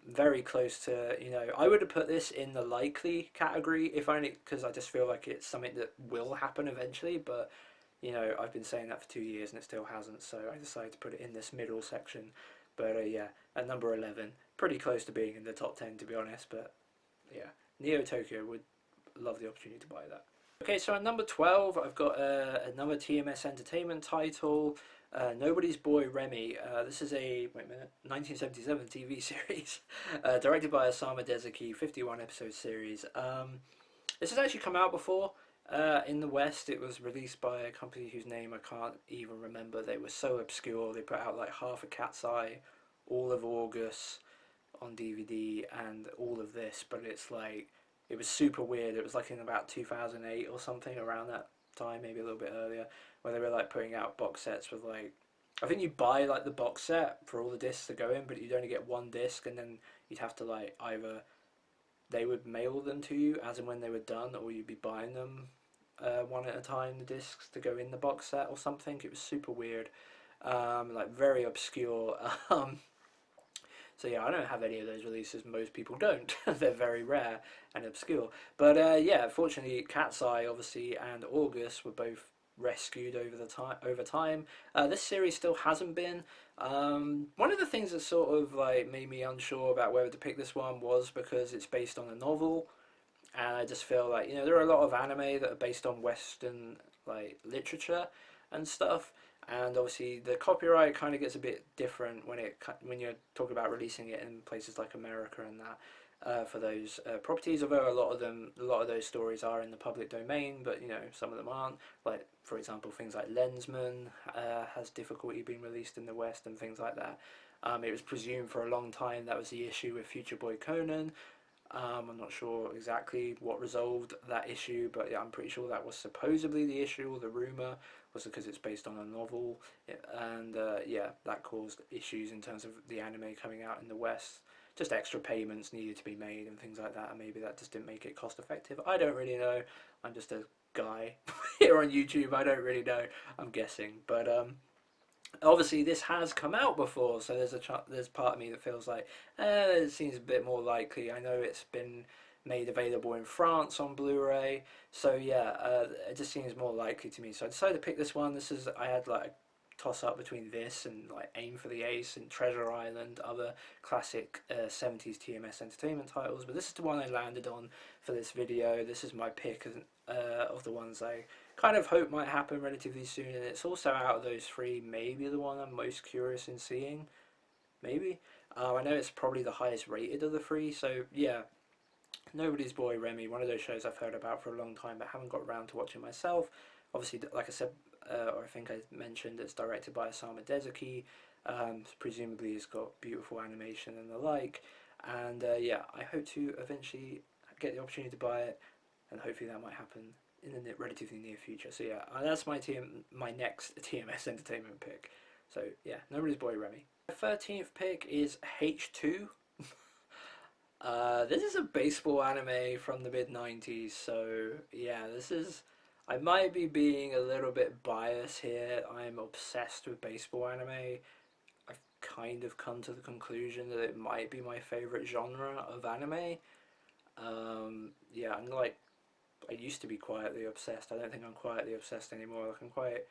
Very close to, I would have put this in the likely category if only because I just feel like it's something that will happen eventually. But I've been saying that for 2 years and it still hasn't, so I decided to put it in this middle section. But yeah, at number 11, pretty close to being in the top 10 to be honest. But yeah, Neo Tokyo would love the opportunity to buy that. Okay, so at number 12, I've got another TMS Entertainment title, Nobody's Boy Remy. This is a, wait a minute, 1977 TV series, directed by Osamu Dezaki, 51 episode series. This has actually come out before. In the West, it was released by a company whose name I can't even remember. They were so obscure. They put out like half a Cat's Eye, all of August on DVD, and all of this, but it's like it was super weird. It was like in about 2008 or something, around that time, maybe a little bit earlier, where they were like putting out box sets with like, I think you buy like the box set for all the discs to go in, but you'd only get one disc, and then you'd have to like either they would mail them to you as and when they were done, or you'd be buying them one at a time, the discs to go in the box set or something. It was super weird, like very obscure. So yeah, I don't have any of those releases. Most people don't. They're very rare and obscure. But yeah, fortunately, Cat's Eye obviously and August were both rescued over time. This series still hasn't been. One of the things that sort of like made me unsure about whether to pick this one was because it's based on a novel, and I just feel like there are a lot of anime that are based on Western like literature and stuff, and obviously the copyright kind of gets a bit different when you're talking about releasing it in places like America and that. For those properties, although a lot of those stories are in the public domain, but some of them aren't. Like for example, things like Lensman has difficulty being released in the West and things like that. It was presumed for a long time that was the issue with Future Boy Conan. I'm not sure exactly what resolved that issue, but yeah, I'm pretty sure that was supposedly the issue, or the rumor was because it's based on a novel, and yeah, that caused issues in terms of the anime coming out in the West. Just extra payments needed to be made and things like that, and maybe that just didn't make it cost effective. I don't really know. I'm just a guy here on YouTube. I don't really know. I'm guessing, but obviously this has come out before, so there's part of me that feels like it seems a bit more likely. I know it's been made available in France on Blu-ray, so yeah, it just seems more likely to me. So I decided to pick this one. I had like a toss up between this and like Aim for the Ace and Treasure Island, other classic 70s TMS Entertainment titles, but this is the one I landed on for this video. This is my pick of the ones I kind of hope might happen relatively soon, and it's also out of those three maybe the one I'm most curious in seeing. Maybe. I know it's probably the highest rated of the three, so yeah. Nobody's Boy Remy, one of those shows I've heard about for a long time but haven't got around to watching myself. Obviously, like I said, or I think I mentioned, it's directed by Osamu Dezaki. Presumably it's got beautiful animation and the like. And yeah, I hope to eventually get the opportunity to buy it. and hopefully that might happen in the relatively near future. So yeah, that's my next TMS entertainment pick. So yeah, Nobody's Boy Remy. My 13th pick is H2. This is a baseball anime from the mid-90s, so yeah, this is... I might be being a little bit biased here. I'm obsessed with baseball anime. I've kind of come to the conclusion that it might be my favorite genre of anime. Yeah, I used to be quietly obsessed. I don't think I'm quietly obsessed anymore. Like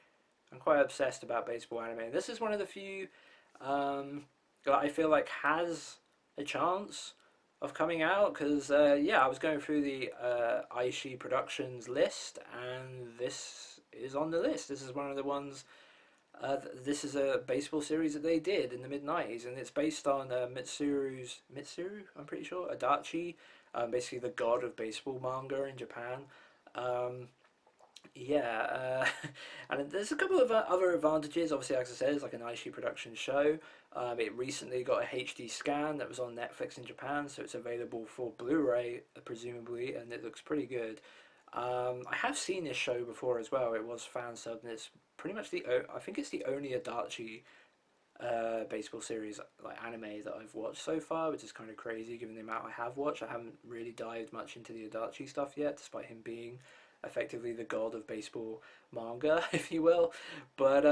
I'm quite obsessed about baseball anime. This is one of the few that I feel like has a chance of coming out because yeah, I was going through the Aishi Productions list, and this is on the list. This is one of the ones. This is a baseball series that they did in the mid 90s, and it's based on Mitsuru. I'm pretty sure Adachi, basically the god of baseball manga in Japan. Um, yeah, and there's a couple of other advantages. Obviously, like I said, it's like an Aishi production show. It recently got a HD scan that was on Netflix in Japan, so it's available for Blu-ray, presumably, and it looks pretty good. I have seen this show before as well. It was fan subbed, and it's pretty much I think it's the only Adachi baseball series like anime that I've watched so far, which is kind of crazy given the amount I have watched. I haven't really dived much into the Adachi stuff yet, despite him being effectively the god of baseball manga, if you will. But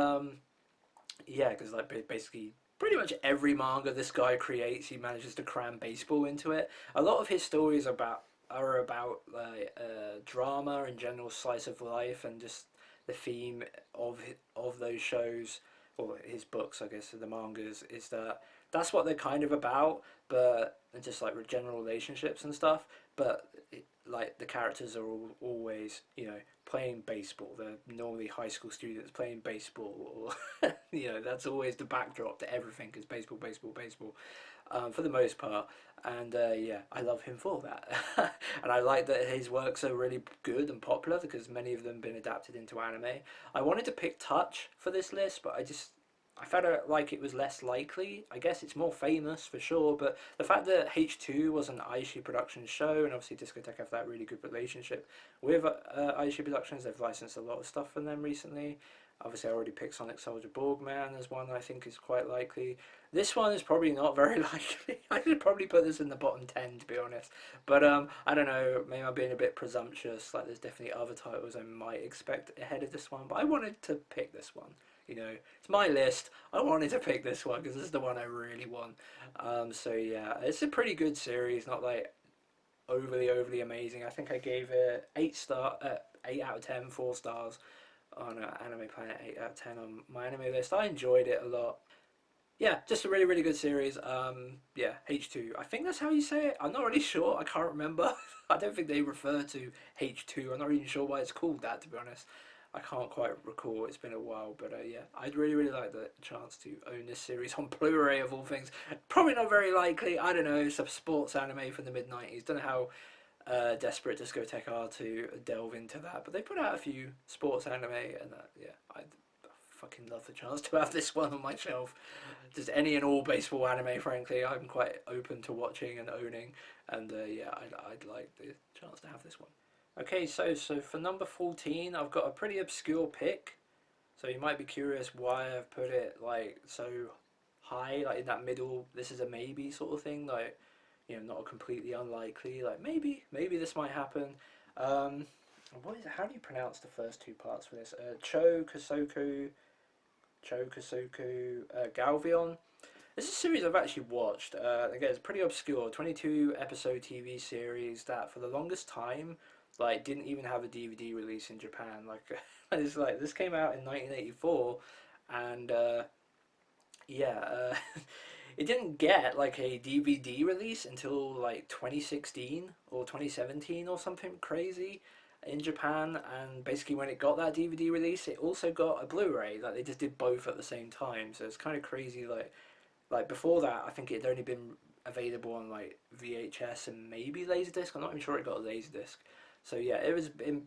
yeah, because like basically pretty much every manga this guy creates, he manages to cram baseball into it. A lot of his stories are about like drama and general slice of life, and just the theme of those shows, or his books, I guess, the mangas, is that that's what they're kind of about, but and just like with general relationships and stuff. But like the characters are always, playing baseball. They're normally high school students playing baseball, or that's always the backdrop to everything is baseball, baseball, baseball, for the most part. And yeah, I love him for that. And I like that his works are really good and popular because many of them have been adapted into anime. I wanted to pick Touch for this list, but I felt like it was less likely. I guess it's more famous for sure, but the fact that H2 was an Aishi Productions show, and obviously Discotheque have that really good relationship with Aishi Productions, they've licensed a lot of stuff from them recently. Obviously, I already picked Sonic Soldier Borgman as one I think is quite likely. This one is probably not very likely. I could probably put this in the bottom 10 to be honest. But I don't know, maybe I'm being a bit presumptuous. Like there's definitely other titles I might expect ahead of this one, but I wanted to pick this one. It's my list. I wanted to pick this one because this is the one I really want. So yeah, it's a pretty good series. Not like overly amazing. I think I gave it 8 out of 10, 4 stars on Anime Planet, 8 out of 10 on my anime list. I enjoyed it a lot. Yeah, just a really good series. Yeah, H2. I think that's how you say it. I'm not really sure. I can't remember. I don't think they refer to H2. I'm not even sure why it's called that, to be honest. I can't quite recall. It's been a while, but yeah, I'd really like the chance to own this series on Blu-ray of all things. Probably not very likely. I don't know. It's a sports anime from the mid '90s. Don't know how desperate Discotheque are to delve into that, but they put out a few sports anime, and yeah, I fucking love the chance to have this one on my shelf. Just any and all baseball anime, frankly, I'm quite open to watching and owning, and yeah, I'd like the chance to have this one. Okay, so for number 14, I've got a pretty obscure pick. So you might be curious why I've put it like so high, like in that middle. This is a maybe sort of thing, like not a completely unlikely. Like maybe this might happen. What is it? How do you pronounce the first two parts for this? Cho Kosoku Galvion. This is a series I've actually watched. Again, it's pretty obscure. 22 episode TV series that for the longest time like didn't even have a DVD release in Japan. Like it's like this came out in 1984, and yeah, it didn't get like a DVD release until like 2016 or 2017 or something crazy in Japan. And basically when it got that DVD release, it also got a Blu-ray. Like they just did both at the same time. So it's kind of crazy. Like before that, I think it had only been available on like VHS and maybe Laserdisc. I'm not even sure it got a Laserdisc. So yeah, it was been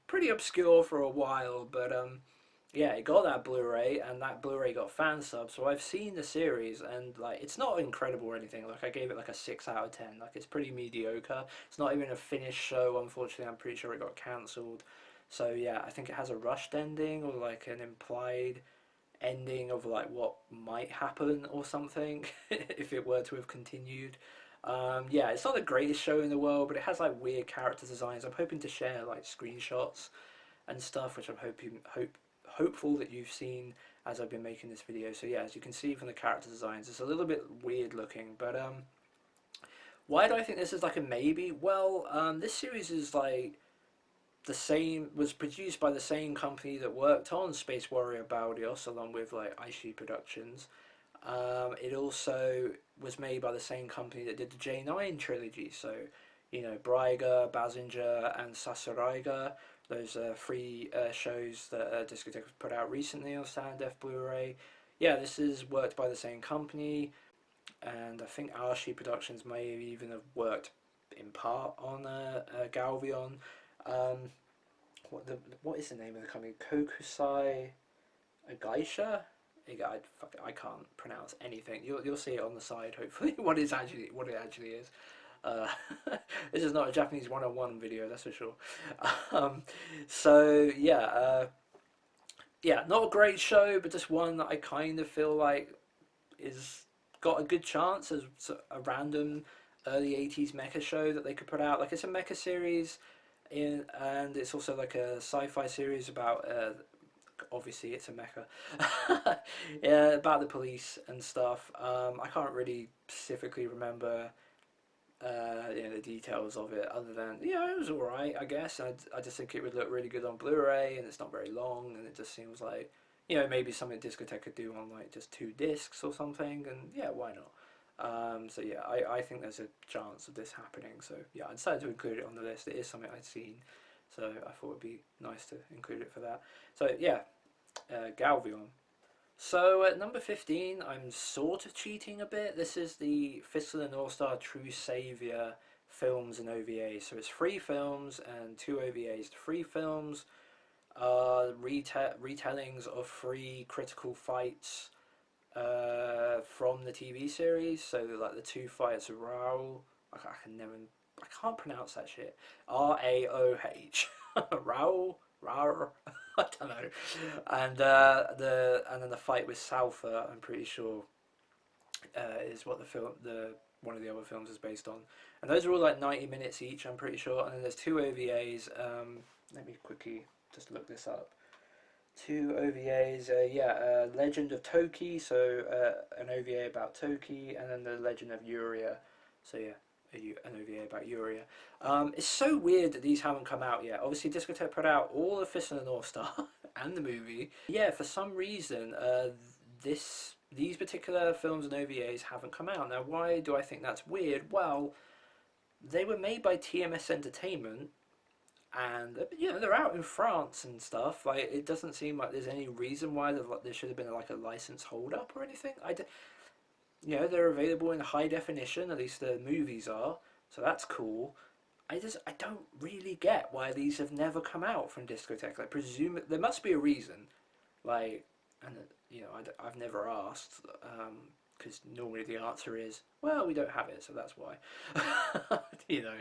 pretty obscure for a while, but yeah, it got that Blu-ray, and that Blu-ray got fan subs. So I've seen the series, and like it's not incredible or anything. Like I gave it like a 6 out of 10. Like it's pretty mediocre. It's not even a finished show. Unfortunately, I'm pretty sure it got cancelled. So yeah, I think it has a rushed ending or like an implied ending of like what might happen or something if it were to have continued. Yeah, it's not the greatest show in the world, but it has like weird character designs. I'm hoping to share like screenshots and stuff, which I'm hopeful that you've seen as I've been making this video. So yeah, as you can see from the character designs, it's a little bit weird looking, but why do I think this is like a maybe? Well, this series is like the same, was produced by the same company that worked on Space Warrior Baldios, along with like Aishi Productions. It also was made by the same company that did the J9 trilogy. So, you know, Braiga, Bazinger, and Sasaraiga. Those three shows that Discotek put out recently on Standef Blu-ray. Yeah, this is worked by the same company, and I think Archie Productions may even have worked in part on Galvion. Um, what is the name of the company? Kokusai Agaisha? I can't pronounce anything. You'll see it on the side. Hopefully, what it actually is. Uh, this is not a Japanese 101 video, that's for sure. Um, so yeah, yeah, not a great show, but just one that I kind of feel like is got a good chance as a random early 80s mecha show that they could put out. Like it's a mecha series and it's also like a sci-fi series about obviously it's a mecha. Yeah, about the police and stuff. I can't really specifically remember you know, the details of it other than it was alright, I guess. I just think it would look really good on Blu-ray, and it's not very long, and it just seems like maybe something Discotek could do on like just 2 discs or something, and yeah, why not? So yeah, I think there's a chance of this happening. So yeah, I decided to include it on the list. It is something I'd seen, so I thought it'd be nice to include it for that. So yeah, Galvion. So at number 15, I'm sort of cheating a bit. This is the Fist of the North Star True Savior films and OVAs. So it's 3 films and 2 OVAs. The 3 films are retellings of 3 critical fights from the TV series. So like the 2 fights of Raoul. I can't pronounce that shit. Raoh. Raoul. Raoul. I don't know. And and then the fight with Salfa, I'm pretty sure, is what the one of the other films is based on. And those are all like 90 minutes each, I'm pretty sure. And then there's 2 OVAs. Let me quickly just look this up. 2 OVAs. Yeah, Legend of Toki, so an OVA about Toki, and then the Legend of Yuria. So yeah, an OVA about Yuria. It's so weird that these haven't come out yet. Obviously, Discotek put out all of Fist of the North Star and the movie. Yeah, for some reason, these particular films and OVAs haven't come out. Now, why do I think that's weird? Well, they were made by TMS Entertainment, and they're out in France and stuff. Like it doesn't seem like there's any reason why there should have been like a license hold up or anything. They're available in high definition. At least the movies are, so that's cool. I don't really get why these have never come out from Discotek. Like presume there must be a reason. Like, and I've never asked because normally the answer is, well, we don't have it, so that's why. you know,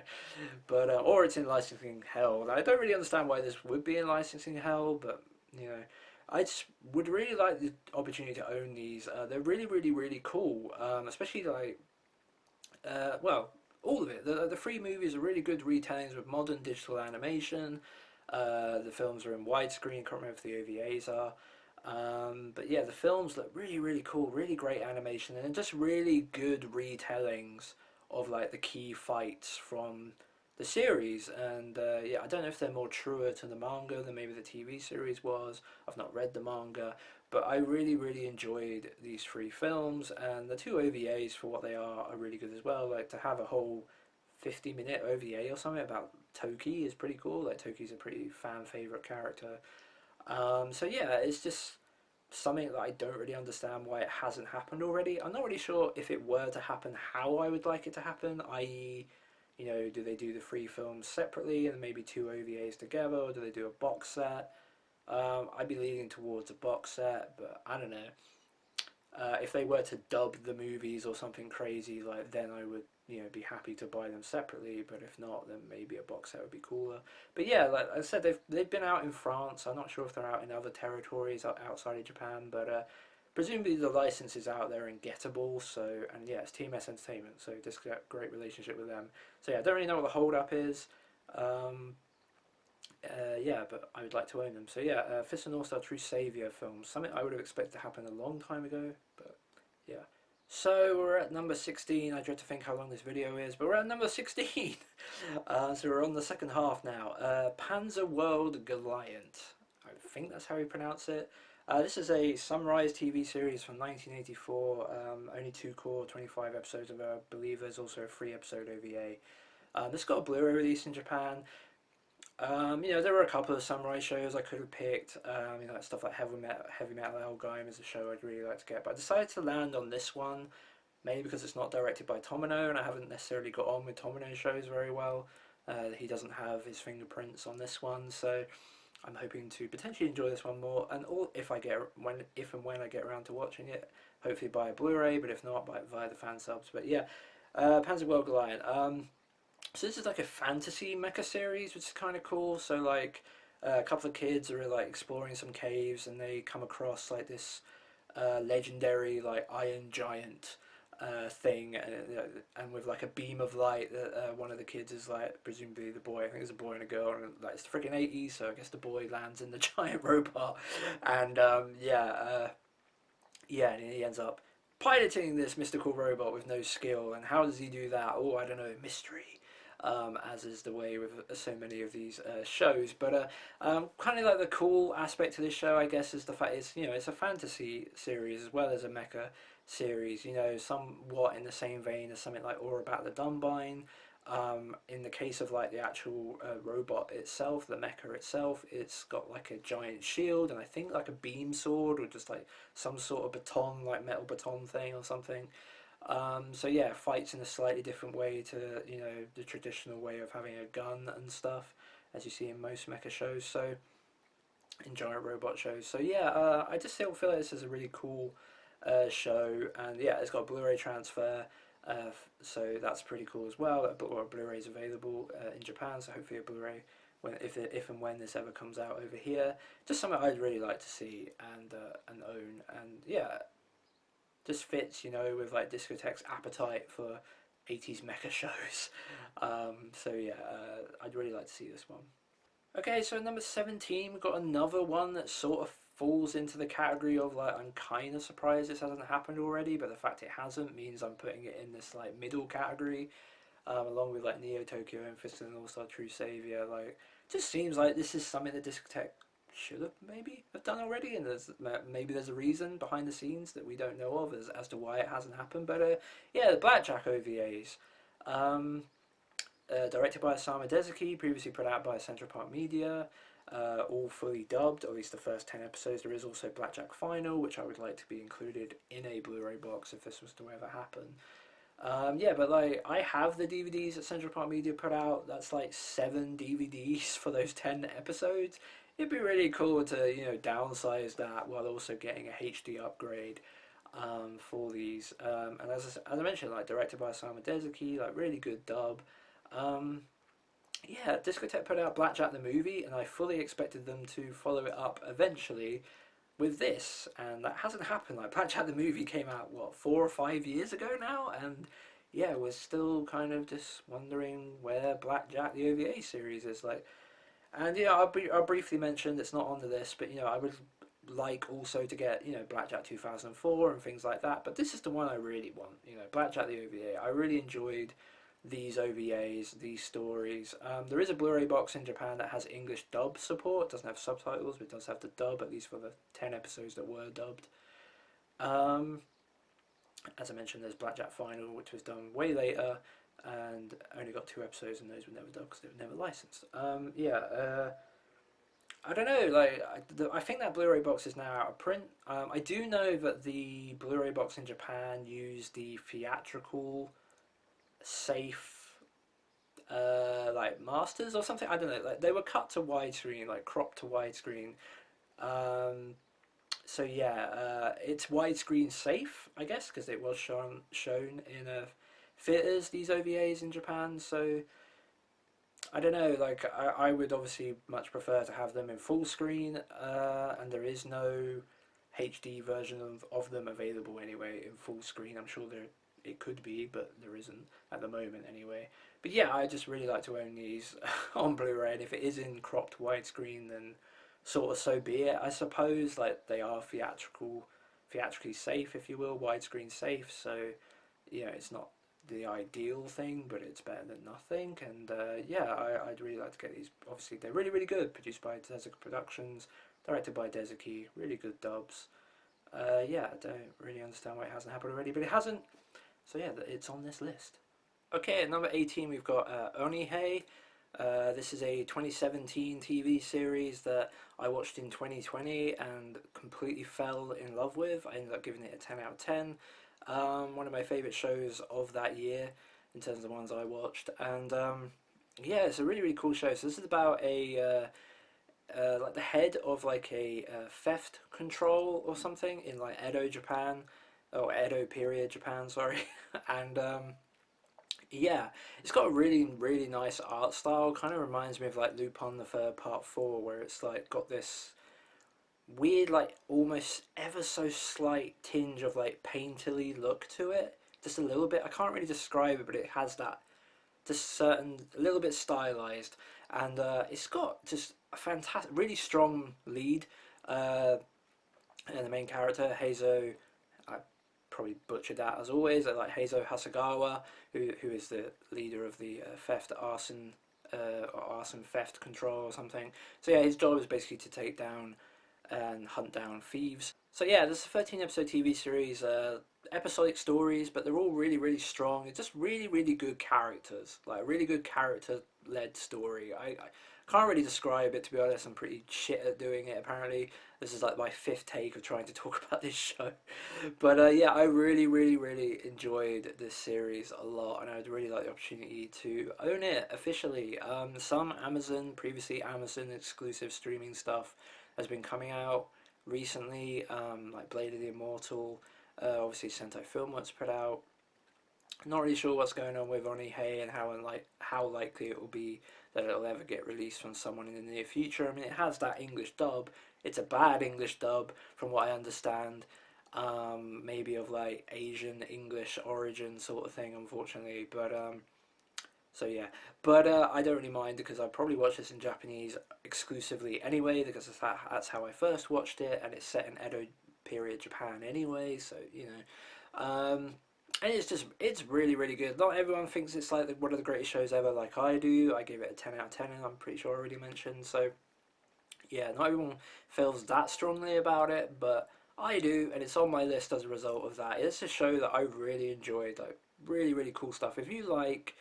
but or it's in licensing hell. I don't really understand why this would be in licensing hell, but I just would really like the opportunity to own these. They're really, really, really cool. Especially like, well, all of it. The 3 movies are really good retellings with modern digital animation. The films are in widescreen. Can't remember if the OVAs are. But yeah, the films look really, really cool. Really great animation and just really good retellings of like the key fights from the series. And yeah, I don't know if they're more truer to the manga than maybe the TV series was. I've not read the manga, but I really, really enjoyed these 3 films, and the 2 OVAs for what they are really good as well. Like to have a whole 50-minute OVA or something about Toki is pretty cool. Like Toki's a pretty fan favorite character. So yeah, it's just something that I don't really understand why it hasn't happened already. I'm not really sure if it were to happen how I would like it to happen, i.e., do they do the 3 films separately and maybe 2 OVAs together, or do they do a box set? I'd be leaning towards a box set, but I don't know. If they were to dub the movies or something crazy, like then I would, be happy to buy them separately. But if not, then maybe a box set would be cooler. But yeah, like I said, they've been out in France. I'm not sure if they're out in other territories outside of Japan, but presumably the license is out there and gettable. So, and yeah, it's TMS Entertainment, so just got a great relationship with them. So yeah, I don't really know what the hold up is. Um, yeah, but I would like to own them. So yeah, Fist of North Star True Savior films. Something I would have expected to happen a long time ago, but yeah. So we're at number 16. I dread to think how long this video is, but we're at number 16. So we're on the second half now. Panzer World Goliath. I think that's how you pronounce it. This is a Sunrise TV series from 1984. Only two core, 25 episodes of I believe there's also a 3 episode OVA. This got a Blu-ray release in Japan. There were a couple of samurai shows I could have picked. Like stuff like Heavy Metal Hellgame is a show I'd really like to get, but I decided to land on this one, mainly because it's not directed by Tomino, and I haven't necessarily got on with Tomino shows very well. He doesn't have his fingerprints on this one, so I'm hoping to potentially enjoy this one more. And if and when I get around to watching it, hopefully buy a Blu-ray, but if not, buy it via the fan subs. But yeah, Panzer World Goliath. So this is like a fantasy mecha series, which is kind of cool. So like a couple of kids are like exploring some caves, and they come across like this legendary like iron giant thing, and with like a beam of light that one of the kids is like presumably the boy. I think it's a boy and a girl, and like it's the freaking 80s, so I guess the boy lands in the giant robot, and and he ends up piloting this mystical robot with no skill. And how does he do that? Oh, I don't know, mystery. As is the way with so many of these shows. But kind of like the cool aspect to this show, I guess, is the fact it's a fantasy series as well as a mecha series. Somewhat in the same vein as something like Or About the Dumbine. In the case of like the actual robot itself, the mecha itself, it's got like a giant shield and I think like a beam sword or just like some sort of baton, like metal baton thing or something. So yeah, fights in a slightly different way to the traditional way of having a gun and stuff, as you see in most mecha shows. So in giant robot shows. So yeah, I just still feel like this is a really cool show, and yeah, it's got a Blu-ray transfer. So that's pretty cool as well. Blu-ray is available in Japan, so hopefully a Blu-ray if and when this ever comes out over here. Just something I'd really like to see and own, and yeah, just fits with like Discotheque's appetite for 80s mecha shows. So yeah, I'd really like to see this one. Okay, so number 17, we've got another one that sort of falls into the category of like I'm kind of surprised this hasn't happened already, but the fact it hasn't means I'm putting it in this like middle category, along with like Neo Tokyo and Fist of the North Star True Savior. Like, just seems like this is something that Discotheque should have maybe have done already, and maybe there's a reason behind the scenes that we don't know of as to why it hasn't happened. But yeah, the Blackjack OVAs. Directed by Osamu Dezaki, previously put out by Central Park Media, all fully dubbed, or at least the first 10 episodes. There is also Blackjack Final, which I would like to be included in a Blu-ray box if this was to ever happen. Yeah, but like I have the DVDs that Central Park Media put out. That's like 7 DVDs for those 10 episodes. It'd be really cool to downsize that while also getting a HD upgrade for these. And as I mentioned, like directed by Osamu Dezaki, like really good dub. Yeah, Discotheque put out Blackjack the movie, and I fully expected them to follow it up eventually with this, and that hasn't happened. Like Blackjack the movie came out 4 or 5 years ago now, and yeah, we're still kind of just wondering where Blackjack the OVA series is like. And yeah, I'll briefly mention it's not on the list, but I would like also to get Blackjack 2004 and things like that. But this is the one I really want. Blackjack the OVA. I really enjoyed these OVAs, these stories. There is a Blu-ray box in Japan that has English dub support. It doesn't have subtitles, but it does have the dub, at least for the 10 episodes that were dubbed. As I mentioned, there's Blackjack Final, which was done way later, and only got 2 episodes, and those were never dubbed because they were never licensed. I don't know, like, I think that Blu-ray box is now out of print. I do know that the Blu-ray box in Japan used the theatrical safe like masters or something. I don't know, like they were cut to widescreen, like cropped to widescreen, So yeah, it's widescreen safe, I guess, because it was shown in theaters, these OVAs in Japan. So I don't know, like I would obviously much prefer to have them in full screen, and there is no HD version of them available anyway in full screen. I'm sure there it could be, but there isn't at the moment anyway. But yeah, I just really like to own these on Blu-ray, and if it is in cropped widescreen, then sort of so be it. I suppose like they are theatrically safe, if you will, widescreen safe. So you know, it's not the ideal thing, but it's better than nothing. And yeah, I'd really like to get these. Obviously, they're really, really good. Produced by Tezuka Productions, directed by Dezuki. Really good dubs. Yeah, I don't really understand why it hasn't happened already, but it hasn't. So yeah, it's on this list. Okay, at number 18 we've got Onihei. This is a 2017 TV series that I watched in 2020 and completely fell in love with. I ended up giving it a 10 out of 10. One of my favourite shows of that year in terms of the ones I watched. And yeah, it's a really, really cool show. So this is about like the head of like a theft control or something in like Edo, Japan. Or Edo period Japan, sorry. And yeah, it's got a really, really nice art style. Kind of reminds me of like Lupin the Third Part 4, where it's like got this weird, like almost ever so slight tinge of like painterly look to it. Just a little bit. I can't really describe it, but it has that just certain, a little bit stylized, and it's got just a fantastic, really strong lead. Uh, and the main character, Heizo, I probably butchered that as always. I like Heizo Hasegawa, who is the leader of the theft arson or arson theft control or something. So yeah, his job is basically to take down and hunt down thieves. So yeah, this is a 13 episode TV series, episodic stories, but they're all really, really strong. It's just really, really good characters, like a really good character led story. I can't really describe it, to be honest. I'm pretty shit at doing it apparently. This is like my fifth take of trying to talk about this show. But yeah, I really, really, really enjoyed this series a lot, and I'd really like the opportunity to own it officially. Some Amazon, previously Amazon exclusive streaming stuff has been coming out recently, like Blade of the Immortal, obviously Sentai Filmworks put out. Not really sure what's going on with Onihei and how likely it will be that it'll ever get released from someone in the near future. I mean, it has that English dub. It's a bad English dub, from what I understand. Maybe of like Asian English origin sort of thing, unfortunately. But so yeah, but I don't really mind because I probably watch this in Japanese exclusively anyway because that's how I first watched it, and it's set in Edo period Japan anyway. So you know, and it's really, really good. Not everyone thinks it's like one of the greatest shows ever, like I do. I gave it a 10 out of 10, and I'm pretty sure I already mentioned. So yeah, not everyone feels that strongly about it, but I do, and it's on my list as a result of that. It's a show that I really enjoyed, like really, really cool stuff. If you like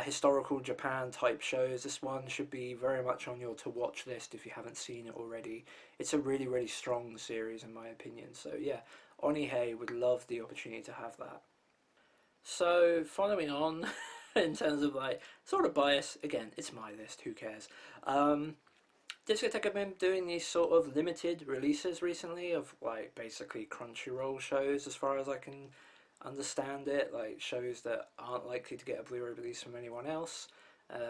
historical Japan type shows, this one should be very much on your to watch list if you haven't seen it already. It's a really, really strong series in my opinion. So yeah, Onihei would love the opportunity to have that. So following on, in terms of like sort of bias, again, it's my list. Who cares? Discotheque have been doing these sort of limited releases recently of like basically Crunchyroll shows, as far as I can understand it, like shows that aren't likely to get a Blu-ray release from anyone else,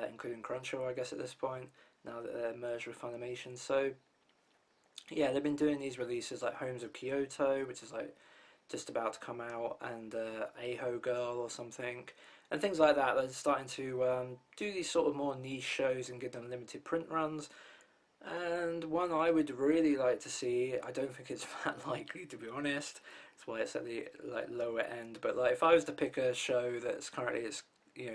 including Crunchyroll, I guess at this point, now that they're merged with Funimation. So yeah, they've been doing these releases like Homes of Kyoto, which is like just about to come out, and Aho Girl or something, and things like that. They're starting to do these sort of more niche shows and give them limited print runs. And one I would really like to see, I don't think it's that likely to be honest. That's why it's at the like lower end. But like if I was to pick a show that's currently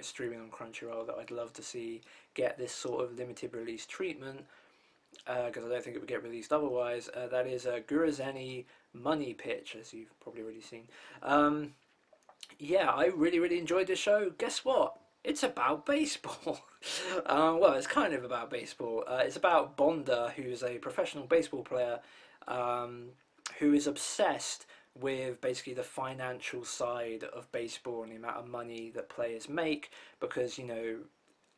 streaming on Crunchyroll that I'd love to see get this sort of limited release treatment, because I don't think it would get released otherwise. That is Guruzeni Money Pitch, as you've probably already seen. Yeah, I really, really enjoyed this show. Guess what? It's about baseball. Well, it's kind of about baseball. It's about Bonda, who's a professional baseball player, um, who is obsessed with basically the financial side of baseball and the amount of money that players make, because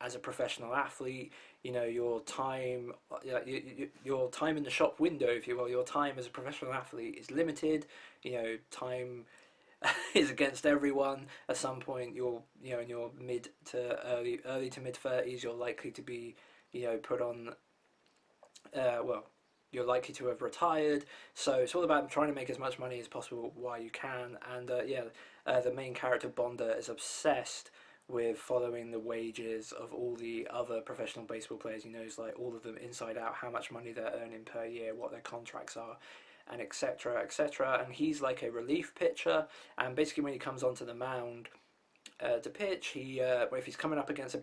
as a professional athlete, you know, your time in the shop window, if you will, your time as a professional athlete is limited. You know, time is against everyone. At some point, you know, in your mid to early to mid 30s, you're likely to be, you know, put on, well, you're likely to have retired. So it's all about trying to make as much money as possible while you can. And yeah, the main character Bonda is obsessed with following the wages of all the other professional baseball players. He knows like all of them inside out, how much money they're earning per year, what their contracts are, and etc. etc. And he's like a relief pitcher. And basically, when he comes onto the mound to pitch, if he's coming up against a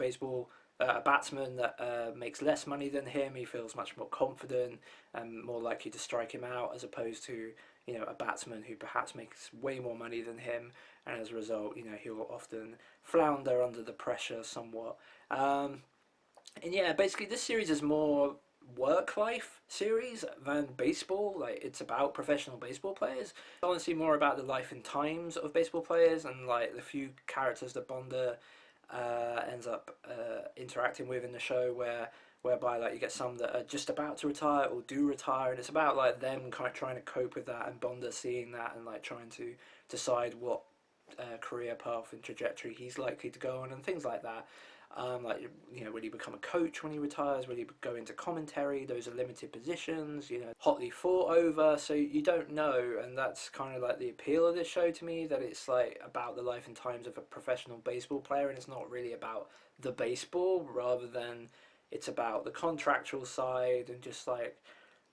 batsman that makes less money than him, he feels much more confident and more likely to strike him out, as opposed to, you know, a batsman who perhaps makes way more money than him, and as a result, you know, he'll often flounder under the pressure somewhat. And yeah, basically this series is more work life series than baseball. Like, it's about professional baseball players. I want to see more about the life and times of baseball players, and like the few characters that Bonda ends up interacting with in the show, whereby like you get some that are just about to retire or do retire, and it's about like them kind of trying to cope with that, and Bonda seeing that and like trying to decide what career path and trajectory he's likely to go on, and things like that. Like, you know, will he become a coach when he retires? Will he go into commentary? Those are limited positions, you know, hotly fought over, so you don't know. And that's kind of like the appeal of this show to me, that it's like about the life and times of a professional baseball player, and it's not really about the baseball, rather than it's about the contractual side and just like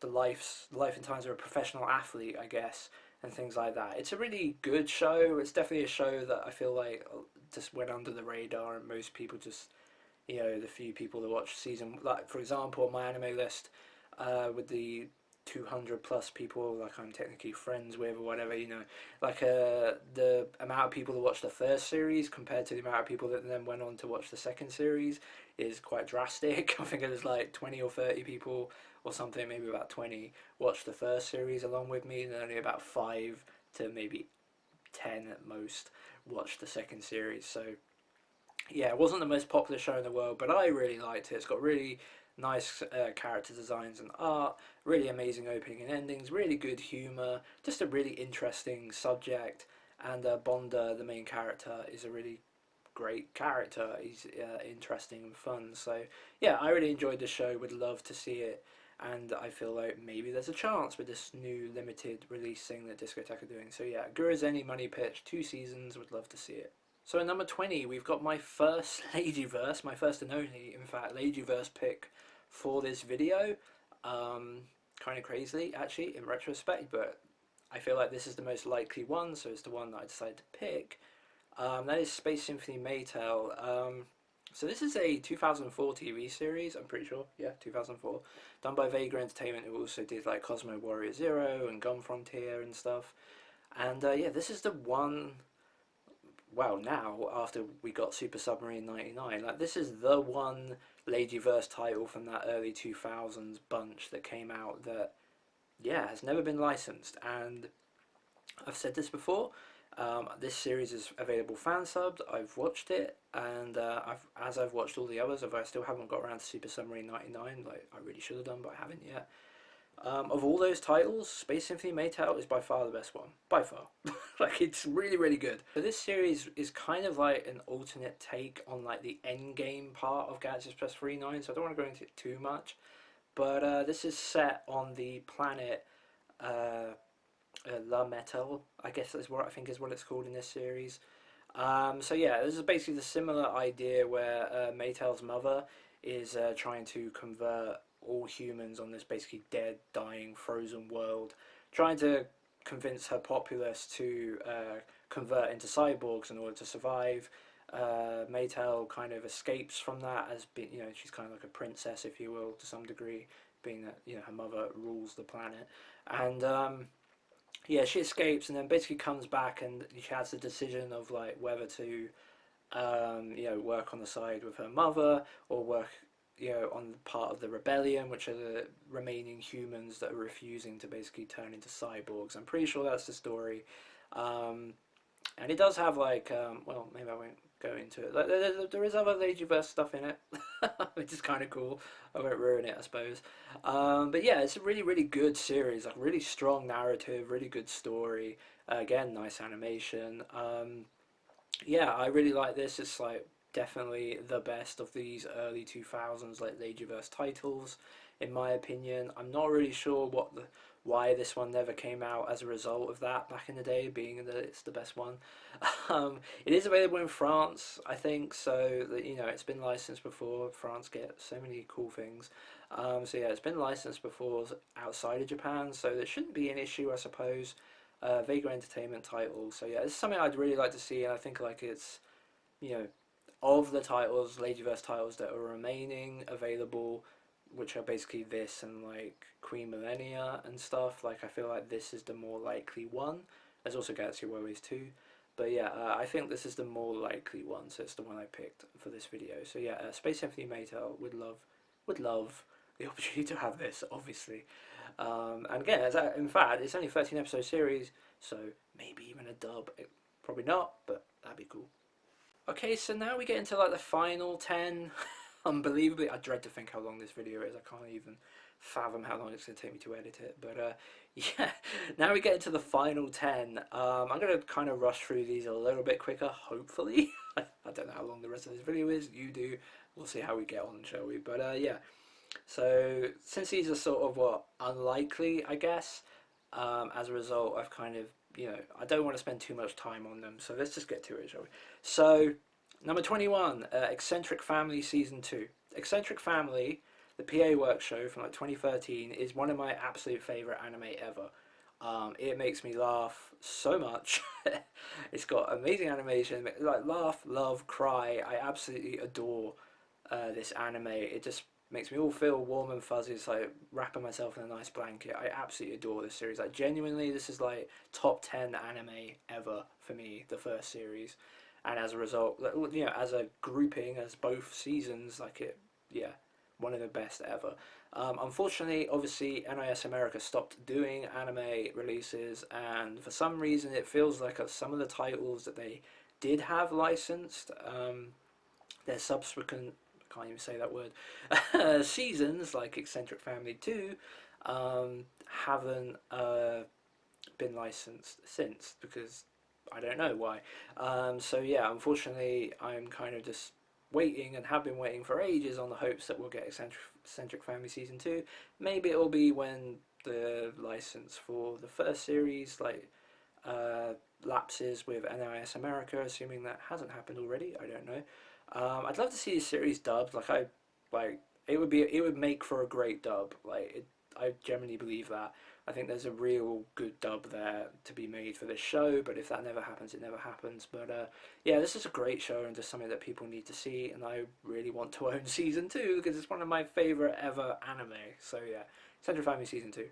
life and times of a professional athlete, I guess, and things like that. It's a really good show. It's definitely a show that I feel like just went under the radar, and most people just, you know, the few people that watch season, like for example, on my anime list, with the 200 plus people like I'm technically friends with or whatever, you know, like the amount of people that watched the first series compared to the amount of people that then went on to watch the second series is quite drastic. I think it was like 20 or 30 people or something, maybe about 20 watched the first series along with me, and only about 5 to maybe 10 at most watched the second series. So yeah, it wasn't the most popular show in the world, but I really liked it. It's got really nice character designs and art, really amazing opening and endings, really good humour, just a really interesting subject. And Bonda, the main character, is a really great character. He's interesting and fun. So yeah, I really enjoyed the show. Would love to see it, and I feel like maybe there's a chance with this new limited release thing that Discotek are doing. So yeah, Guruzeni Money Pitch, 2 seasons. Would love to see it. So at number 20, we've got my first Ladyverse, my first and only, in fact, Ladyverse pick for this video. Kind of crazily, actually, in retrospect, but I feel like this is the most likely one, so it's the one that I decided to pick. That is Space Symphony Maytale. So this is a 2004 TV series, I'm pretty sure. Yeah, 2004. Done by Vega Entertainment, who also did like Cosmo Warrior Zero and Gun Frontier and stuff. And yeah, this is the one, well, now, after we got Super Submarine 99, like this is the one Ladyverse title from that early 2000s bunch that came out that, yeah, has never been licensed. And I've said this before, this series is available fan subbed. I've watched it, and as I've watched all the others, I still haven't got around to Super Submarine 99, like I really should have done, but I haven't yet. Of all those titles, Space Symphony Maytale is by far the best one. By far. Like, it's really, really good. So this series is kind of like an alternate take on like the end game part of Galaxy Express 39, so I don't want to go into it too much. But this is set on the planet La Metal, I guess is what I think is what it's called in this series. So yeah, this is basically the similar idea where Maytale's mother is trying to convert all humans on this basically dead, dying, frozen world, trying to convince her populace to convert into cyborgs in order to survive. Maytale kind of escapes from that as being, you know, she's kind of like a princess, if you will, to some degree, being that, you know, her mother rules the planet. And yeah, she escapes and then basically comes back, and she has the decision of like whether to you know, work on the side with her mother or work, you know, on the part of the rebellion, which are the remaining humans that are refusing to basically turn into cyborgs. I'm pretty sure that's the story. And it does have like, well, maybe I won't go into it. Like, there is other Ladyverse stuff in it, which is kind of cool. I won't ruin it, I suppose. But yeah, it's a really, really good series. Like, really strong narrative, really good story. Again, nice animation. Yeah, I really like this. It's like definitely the best of these early 2000s like Ladyverse titles, in my opinion. I'm not really sure why this one never came out as a result of that back in the day, being that it's the best one. It is available in France, I think, so that, you know, it's been licensed before. France get so many cool things. So yeah, it's been licensed before outside of Japan, so there shouldn't be an issue, I suppose. Vega Entertainment title. So yeah, it's something I'd really like to see, and I think like it's, you know, of the titles, Ladyverse titles that are remaining available, which are basically this and like Queen Millennia and stuff. Like I feel like this is the more likely one. There's also Galaxy Warriors 2, but yeah, I think this is the more likely one. So it's the one I picked for this video. So yeah, Space Symphony Maytel would love the opportunity to have this, obviously. And again, in fact, it's only a 13 episode series, so maybe even a dub. Probably not, but that'd be cool. Okay, so now we get into like the final 10. Unbelievably, I dread to think how long this video is. I can't even fathom how long it's going to take me to edit it. But yeah, now we get into the final 10. I'm going to kind of rush through these a little bit quicker, hopefully. I don't know how long the rest of this video is. You do. We'll see how we get on, shall we? But yeah. So since these are sort of what unlikely, I guess, as a result, I've kind of, you know, I don't want to spend too much time on them. So let's just get to it, shall we? So number 21, Eccentric Family Season 2. Eccentric Family, the PA Work show from like 2013, is one of my absolute favourite anime ever. It makes me laugh so much. It's got amazing animation, like laugh, love, cry. I absolutely adore this anime. It just makes me all feel warm and fuzzy. It's like wrapping myself in a nice blanket. I absolutely adore this series. Like genuinely, this is like top 10 anime ever for me, the first series. And as a result, you know, as a grouping, as both seasons, like it, yeah, one of the best ever. Unfortunately, obviously, NIS America stopped doing anime releases, and for some reason, it feels like some of the titles that they did have licensed, their subsequent, I can't even say that word, seasons, like Eccentric Family 2, haven't been licensed since, because I don't know why. So yeah, unfortunately, I'm kind of just waiting and have been waiting for ages on the hopes that we'll get Eccentric Family Season 2. Maybe it'll be when the license for the first series like lapses with NIS America, assuming that hasn't happened already. I don't know. I'd love to see this series dubbed. Like it would make for a great dub. I genuinely believe that. I think there's a real good dub there to be made for this show, but if that never happens, it never happens. But yeah, this is a great show and just something that people need to see, and I really want to own season 2 because it's one of my favourite ever anime. So yeah, Central Family season 2.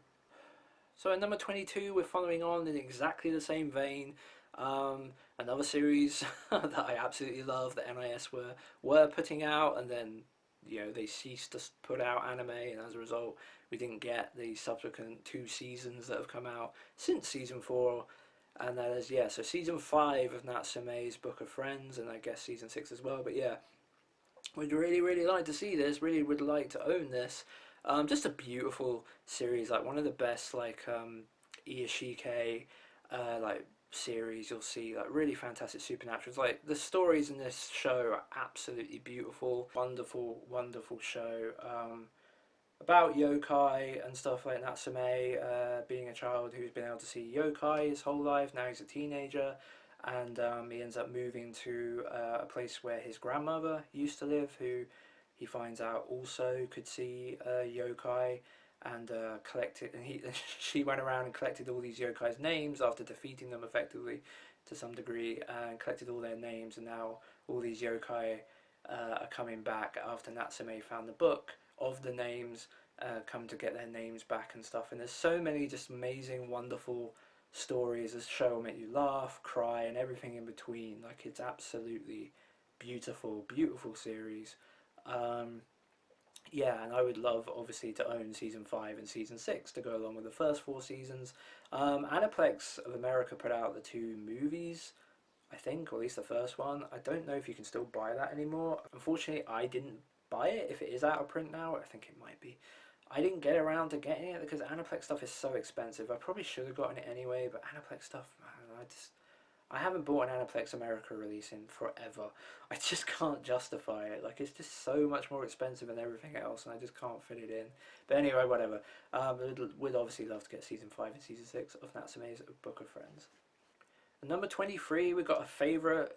So at number 22, we're following on in exactly the same vein. Another series that I absolutely love that NIS were putting out, and then you know they ceased to put out anime, and as a result, we didn't get the subsequent 2 seasons that have come out since season 4. And that is, yeah, so season 5 of Natsume's Book of Friends, and I guess season 6 as well. But yeah, would really, really like to see this. Really would like to own this. Just a beautiful series, like one of the best, like Iyashike, like series you'll see, like really fantastic supernaturals. Like the stories in this show are absolutely beautiful, wonderful, wonderful show. About yokai and stuff like Natsume, being a child who's been able to see yokai his whole life. Now he's a teenager, and he ends up moving to a place where his grandmother used to live, who he finds out also could see yokai, and collected. And she went around and collected all these yokais' names after defeating them effectively, to some degree, and collected all their names. And now all these yokai are coming back after Natsume found the book of the names, come to get their names back and stuff. And there's so many just amazing, wonderful stories. This show will make you laugh, cry, and everything in between. Like it's absolutely beautiful, beautiful series. Yeah, and I would love, obviously, to own season 5 and season 6 to go along with the first 4 seasons. Aniplex of America put out the 2 movies, I I think, or at least the first one. I don't know if you can still buy that anymore. Unfortunately, I didn't buy it. If it is out of print now, I think it might be. I didn't get around to getting it because Aniplex stuff is so expensive. I probably should have gotten it anyway, but Aniplex stuff, man, I haven't bought an Aniplex America release in forever. I just can't justify it. Like, it's just so much more expensive than everything else, and I just can't fit it in. But anyway, whatever. We'd obviously love to get season 5 and season 6 of Natsume's Book of Friends. Number 23, we got a favourite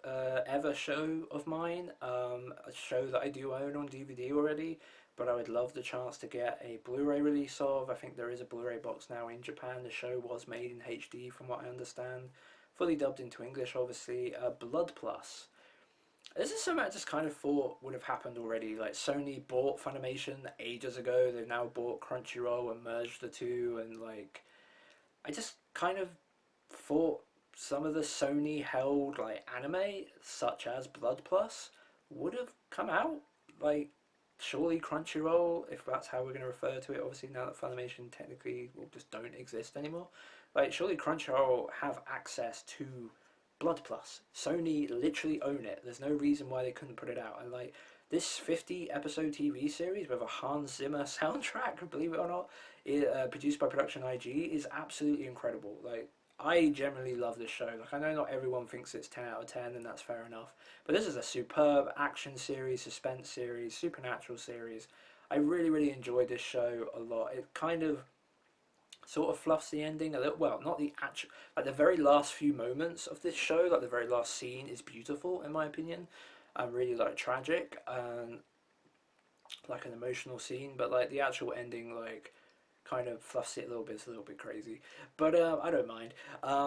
ever show of mine, a show that I do own on DVD already, but I would love the chance to get a Blu-ray release of. I think there is a Blu-ray box now in Japan. The show was made in HD from what I understand, fully dubbed into English obviously. Blood Plus. This is something I just kind of thought would have happened already. Like, Sony bought Funimation ages ago, they've now bought Crunchyroll and merged the two, and like, I just kind of thought some of the Sony held like anime, such as Blood Plus, would have come out. Like, surely Crunchyroll, if that's how we're going to refer to it, obviously now that Funimation technically will just don't exist anymore. Like, surely Crunchyroll have access to Blood Plus. Sony literally own it. There's no reason why they couldn't put it out. And like, this 50 episode TV series with a Hans Zimmer soundtrack, believe it or not, produced by Production IG, is absolutely incredible. Like, I generally love this show. Like, I know not everyone thinks it's 10 out of 10, and that's fair enough. But this is a superb action series, suspense series, supernatural series. I really, really enjoyed this show a lot. It kind of sort of fluffs the ending a little. Well, not the actual, like the very last few moments of this show, like the very last scene is beautiful in my opinion, and really like tragic and like an emotional scene. But like the actual ending, like, kind of fluffs it a little bit. It's a little bit crazy, but I don't mind.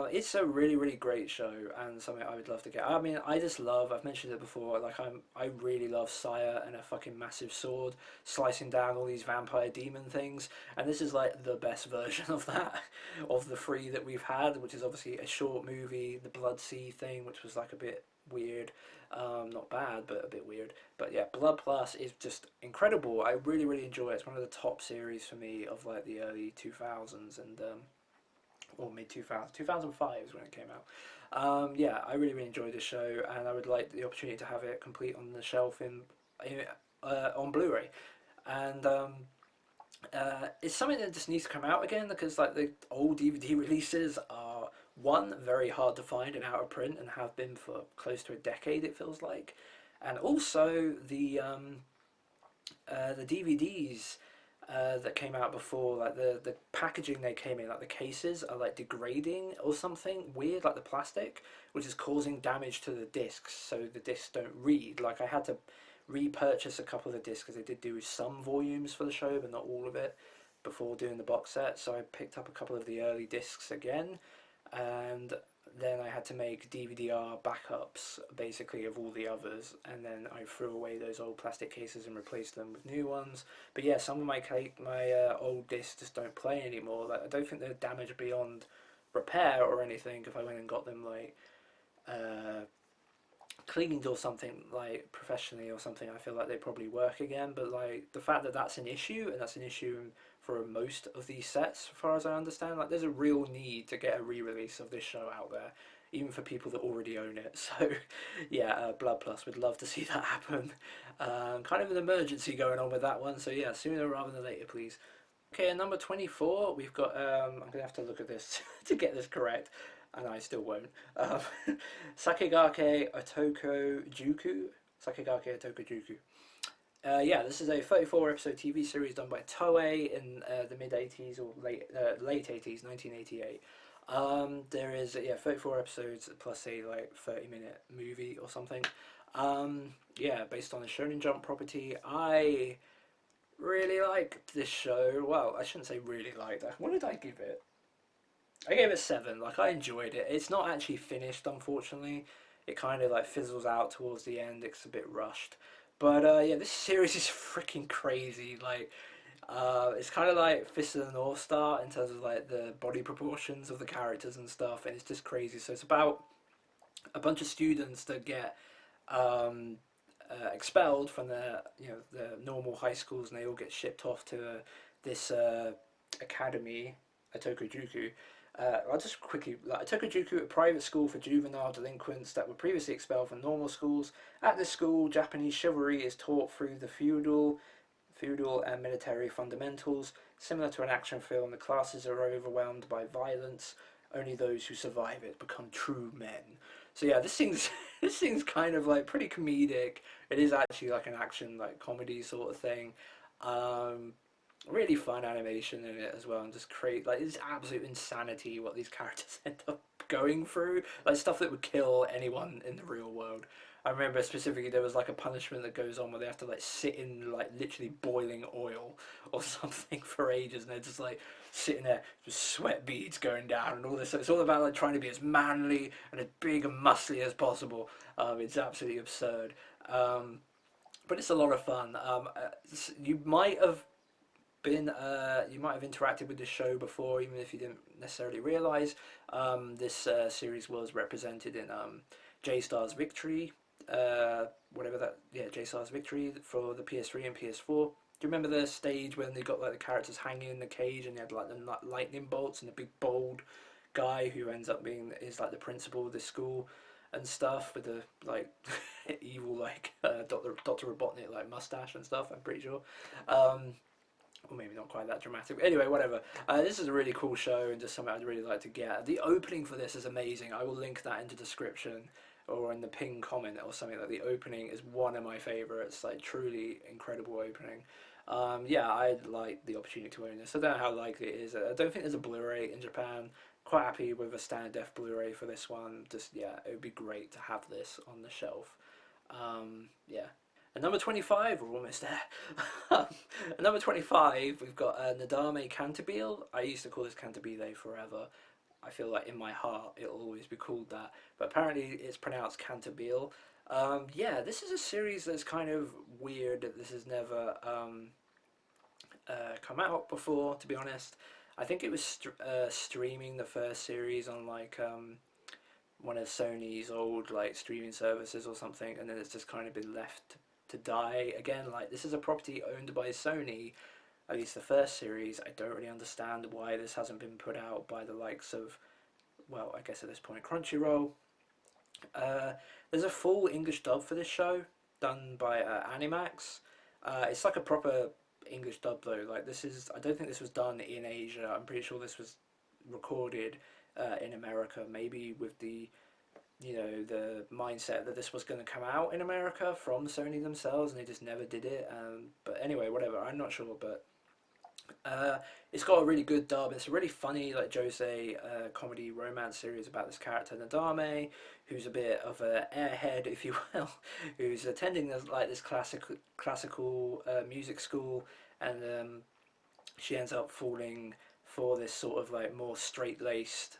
It's a really, really great show and something I would love to get. I mean, I just love, I've mentioned it before, like, I really love Saya and a fucking massive sword slicing down all these vampire demon things, and this is like the best version of that, of the three that we've had, which is obviously a short movie, the Blood Sea thing, which was like a bit weird, not bad, but a bit weird. But yeah, Blood Plus is just incredible. I really, really enjoy it. It's one of the top series for me of like the early 2000s and or mid 2000s. 2005 is when it came out. Yeah, I really, really enjoyed this show, and I would like the opportunity to have it complete on the shelf on Blu-ray. And it's something that just needs to come out again, because like the old DVD releases are, one, very hard to find and out of print, and have been for close to a decade, it feels like. And also the DVDs that came out before, like the packaging they came in, like the cases are like degrading or something weird, like the plastic, which is causing damage to the discs, so the discs don't read. Like, I had to repurchase a couple of the discs because they did do some volumes for the show, but not all of it, before doing the box set. So I picked up a couple of the early discs again, and then I had to make DVD-R backups basically of all the others, and then I threw away those old plastic cases and replaced them with new ones. But yeah, some of my old discs just don't play anymore. Like, I don't think they're damaged beyond repair or anything. If I went and got them like cleaned or something, like professionally or something, I feel like they probably work again. But like, the fact that that's an issue, and that's an issue for most of these sets, as far as I understand, like, there's a real need to get a re-release of this show out there, even for people that already own it. So yeah, Blood Plus, would love to see that happen. Kind of an emergency going on with that one, so yeah, sooner rather than later, please. Okay, at number 24, we've got, I'm going to have to look at this to get this correct, and I still won't. Sakigake Otoko Juku. Sakigake Otoko Juku. Yeah, this is a 34 episode TV series done by Toei in the mid 80s or late 80s, 1988. There is 34 episodes plus a like 30-minute movie or something. Yeah, based on the Shonen Jump property. I really liked this show. Well, I shouldn't say really liked it. What did I give it? I gave it 7. Like, I enjoyed it. It's not actually finished, unfortunately. It kind of like fizzles out towards the end. It's a bit rushed. But yeah, this series is freaking crazy. Like, it's kind of like Fist of the North Star in terms of like the body proportions of the characters and stuff, and it's just crazy. So it's about a bunch of students that get expelled from the normal high schools, and they all get shipped off to this academy at Tokujuku, I'll just quickly, like, Tokujuku, a private school for juvenile delinquents that were previously expelled from normal schools. At this school, Japanese chivalry is taught through the feudal and military fundamentals. Similar to an action film, the classes are overwhelmed by violence. Only those who survive it become true men. So yeah, this thing's this thing's kind of like pretty comedic. It is actually like an action like comedy sort of thing. Um, Really fun animation in it as well, and just create like it's absolute insanity what these characters end up going through, like stuff that would kill anyone in the real world. I remember specifically there was like a punishment that goes on where they have to like sit in like literally boiling oil or something for ages, and they're just like sitting there, just sweat beads going down and all this. So it's all about like trying to be as manly and as big and muscly as possible. It's absolutely absurd, but it's a lot of fun. You might have you might have interacted with this show before, even if you didn't necessarily realize. This series was represented in J Star's Victory, whatever that, yeah, J Star's Victory for the PS3 and PS4. Do you remember the stage when they got like the characters hanging in the cage and they had like the lightning bolts and the big bold guy who ends up being is like the principal of this school and stuff with the like evil like Doctor Robotnik like mustache and stuff. I'm pretty sure. Um, or maybe not quite that dramatic. But anyway, whatever. This is a really cool show and just something I'd really like to get. The opening for this is amazing. I will link that into description or in the pin comment or something. Like the opening is one of my favorites. Like truly incredible opening. Yeah, I'd like the opportunity to own this. I don't know how likely it is. I don't think there's a Blu-ray in Japan. Quite happy with a standard def Blu-ray for this one. Just yeah, it would be great to have this on the shelf. Yeah. At number 25, we're almost there. At number 25, we've got Nadame Cantabile. I used to call this Cantabile forever. I feel like in my heart it'll always be called that. But apparently it's pronounced Cantabile. Yeah, this is a series that's kind of weird that this has never come out before, to be honest. I think it was streaming the first series on like one of Sony's old like streaming services or something, and then it's just kind of been left to die again. Like this is a property owned by Sony, at least the first series. I don't really understand why this hasn't been put out by the likes of, well, I guess at this point Crunchyroll. Uh, there's a full English dub for this show done by Animax. It's like a proper English dub though. Like this is, I don't think this was done in Asia. I'm pretty sure this was recorded in America, maybe with the the mindset that this was going to come out in America from Sony themselves, and they just never did it. But anyway, whatever. I'm not sure, but it's got a really good dub. It's a really funny, like Jose comedy romance series about this character Nadame, who's a bit of a airhead, if you will, who's attending this classical music school, and she ends up falling for this sort of like more straight laced.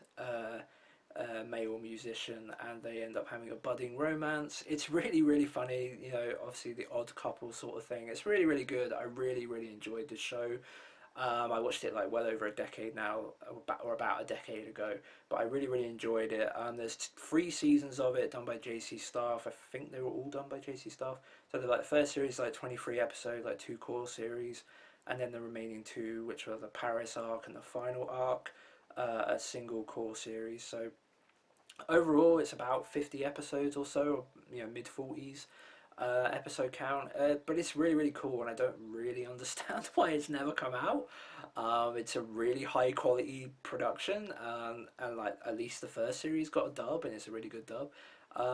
Male musician, and they end up having a budding romance. It's really, really funny, obviously the odd couple sort of thing. It's really, really good. I really, really enjoyed this show. I watched it like well over a decade now, or about a decade ago, but I really, really enjoyed it. There's 3 seasons of it done by JC Staff. I think they were all done by JC Staff. So the first series like 23 episodes, like 2 core series, and then the remaining 2, which were the Paris arc and the final arc, a single core series. So overall, it's about 50 episodes or so, mid 40s episode count. But it's really, really cool, and I don't really understand why it's never come out. It's a really high quality production, and like at least the first series got a dub, and it's a really good dub.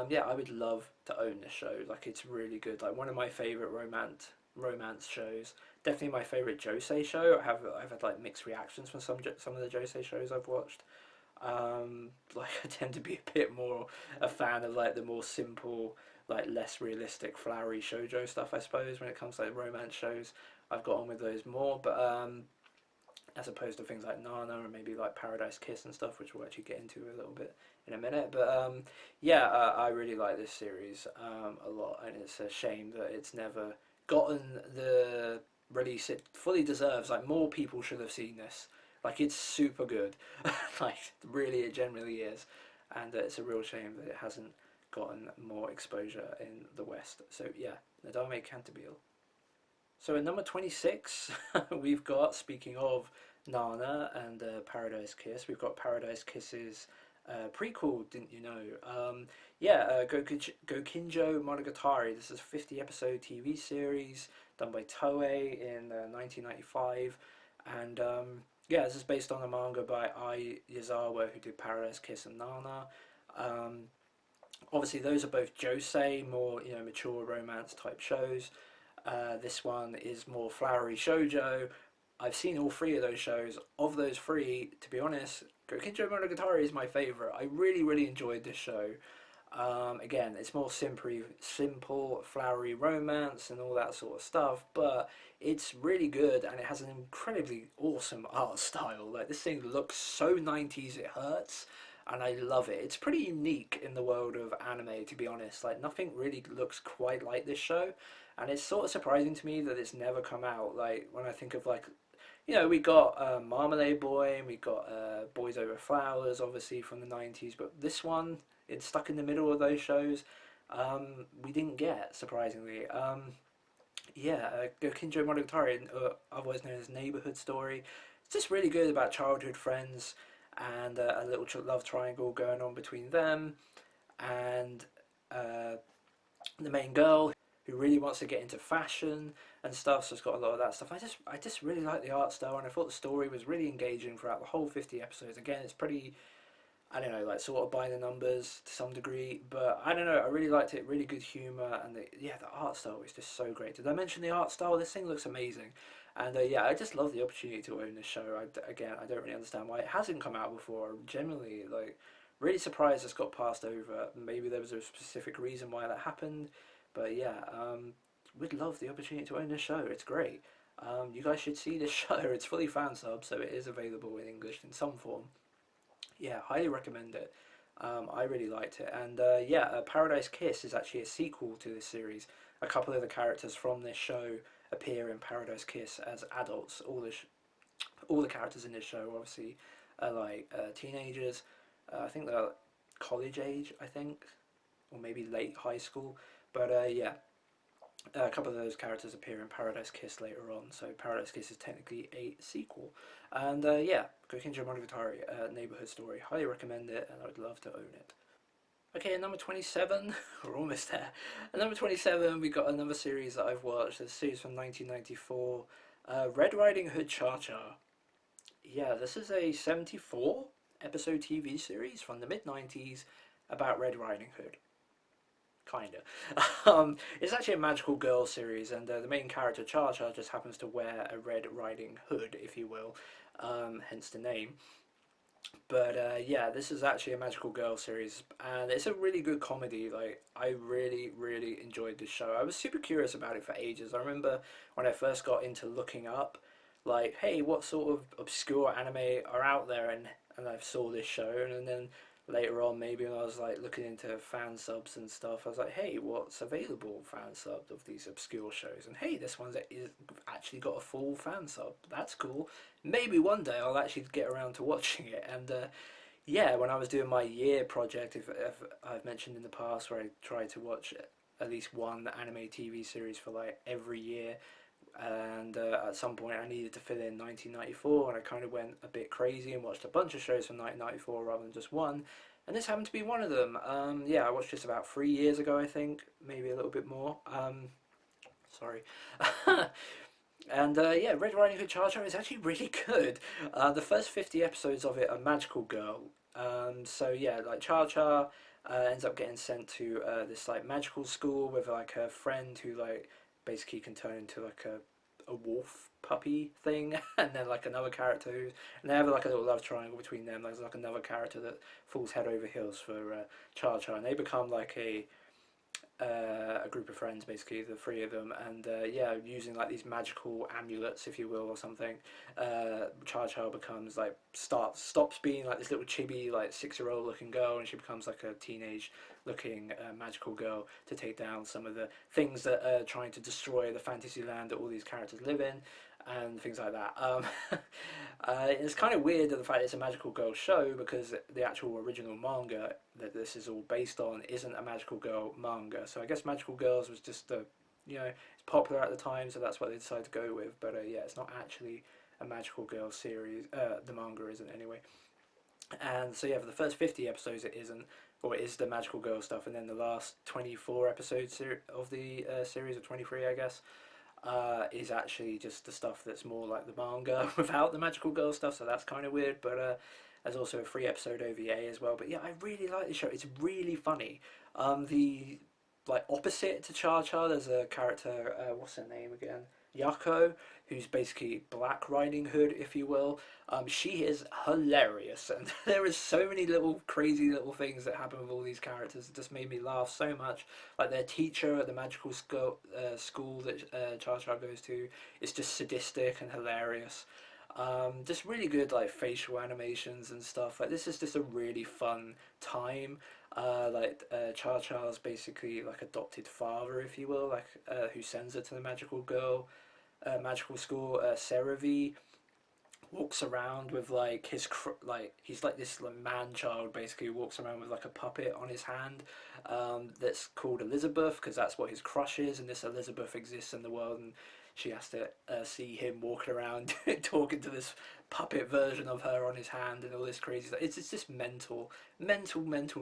Yeah, I would love to own this show. Like it's really good. Like one of my favorite romance shows. Definitely my favorite Josei show. I've had like mixed reactions from some of the Josei shows I've watched. Like I tend to be a bit more a fan of like the more simple, like less realistic, flowery shoujo stuff. I suppose when it comes to like romance shows, I've got on with those more. But as opposed to things like Nana or maybe like Paradise Kiss and stuff, which we'll actually get into a little bit in a minute. But yeah, I really like this series a lot, and it's a shame that it's never gotten the release it fully deserves. Like more people should have seen this. Like it's super good, like really it generally is, and it's a real shame that it hasn't gotten more exposure in the West. So yeah, Nadame Cantabile. So at number 26, we've got, speaking of Nana and Paradise Kiss, we've got Paradise Kiss's prequel, didn't you know? Yeah, Gokinjo Monogatari. This is a 50 episode TV series done by Toei in 1995. And yeah, this is based on a manga by Ai Yazawa, who did Paradise Kiss and Nana. Um, Obviously, those are both josei, more mature romance type shows. This one is more flowery shoujo. I've seen all three of those shows. Of those three, to be honest, Gokinjo Monogatari is my favourite. I really, really enjoyed this show. Again, it's more simple, flowery romance and all that sort of stuff, but it's really good and it has an incredibly awesome art style. Like, this thing looks so 90s it hurts, and I love it. It's pretty unique in the world of anime, to be honest. Like, nothing really looks quite like this show, and it's sort of surprising to me that it's never come out. Like, when I think of, like, we got Marmalade Boy and we got Boys Over Flowers, obviously from the 90s, but this one, it's stuck in the middle of those shows. We didn't get, surprisingly. Yeah, Gokinjo Monogatari, otherwise known as Neighborhood Story. It's just really good about childhood friends and a little love triangle going on between them and uh, the main girl who really wants to get into fashion and stuff. So it's got a lot of that stuff. I just really like the art style, and I thought the story was really engaging throughout the whole 50 episodes. Again, it's pretty, I don't know, like sort of by the numbers to some degree, but I don't know, I really liked it. Really good humor, and the art style is just so great. Did I mention the art style? This thing looks amazing, and yeah, I just love the opportunity to own this show. Again, I don't really understand why it hasn't come out before. I'm genuinely like really surprised it's got passed over. Maybe there was a specific reason why that happened, but yeah, would love the opportunity to own this show. It's great. You guys should see this show. It's fully fan sub, so it is available in English in some form. Yeah, highly recommend it. I really liked it, and yeah, Paradise Kiss is actually a sequel to this series. A couple of the characters from this show appear in Paradise Kiss as adults. All the characters in this show obviously are like teenagers. I think they're college age, I think, or maybe late high school. But yeah, a couple of those characters appear in Paradise Kiss later on, so Paradise Kiss is technically a sequel. And yeah, Gokinjo Monogatari, Neighborhood Story, highly recommend it, and I would love to own it. Okay, at number 27, we're almost there. At number 27, we got another series that I've watched, a series from 1994, Red Riding Hood Cha Cha. Yeah, this is a 74 episode TV series from the mid 90s about Red Riding Hood. Kinda. It's actually a magical girl series, and the main character, Cha Cha, just happens to wear a Red Riding Hood, if you will, hence the name. But yeah, this is actually a magical girl series, and it's a really good comedy. Like, I really, really enjoyed this show. I was super curious about it for ages. I remember when I first got into looking up, like, hey, what sort of obscure anime are out there, and I saw this show, and then later on, maybe when I was like looking into fan subs and stuff, I was like, hey, what's available fan sub of these obscure shows? And hey, this one's actually got a full fan sub. That's cool. Maybe one day I'll actually get around to watching it. And yeah, when I was doing my year project, if I've mentioned in the past, where I try to watch at least one anime TV series for like every year, and at some point I needed to fill in 1994, and I kind of went a bit crazy and watched a bunch of shows from 1994 rather than just one, and this happened to be one of them. Yeah, I watched this about 3 years ago, I think, maybe a little bit more. Sorry. And yeah, Red Riding Hood Cha Cha is actually really good. The first 50 episodes of it are magical girl. So yeah, like Cha Cha ends up getting sent to this like magical school with like her friend who like basically can turn into like a wolf puppy thing, and then like another character and they have like a little love triangle between them. There's like another character that falls head over heels for Cha Cha, and they become like a group of friends, basically the three of them, and yeah, using like these magical amulets, if you will, or something. Cha Cha becomes like stops being like this little chibi like 6-year-old looking girl, and she becomes like a teenage looking magical girl to take down some of the things that are trying to destroy the fantasy land that all these characters live in, and things like that. It's kind of weird that the fact it's a magical girl show, because the actual original manga that this is all based on isn't a magical girl manga. So I guess Magical Girls was just you know, it's popular at the time, so that's what they decided to go with. But yeah, it's not actually a magical girl series. The manga isn't anyway. And so yeah, for the first 50 episodes, it isn't, or it is the magical girl stuff, and then the last 24 episodes of the series, or 23, I guess, is actually just the stuff that's more like the manga without the magical girl stuff. So that's kind of weird, but there's also a 3 episode OVA as well. But yeah, I really like the show. It's really funny. The like opposite to Cha Cha, there's a character. What's her name again? Yako, who's basically Black Riding Hood, if you will. She is hilarious, and there is so many little crazy little things that happen with all these characters. It just made me laugh so much. Like their teacher at the magical school that Cha Cha goes to is just sadistic and hilarious. Just really good like facial animations and stuff. Like this is just a really fun time. Cha Cha's basically like adopted father, if you will, like who sends her to the magical school. Cerevi walks around with like like he's like this like, man child basically who walks around with like a puppet on his hand, that's called Elizabeth because that's what his crush is, and this Elizabeth exists in the world, and she has to see him walking around talking to this puppet version of her on his hand and all this crazy stuff. It's just mental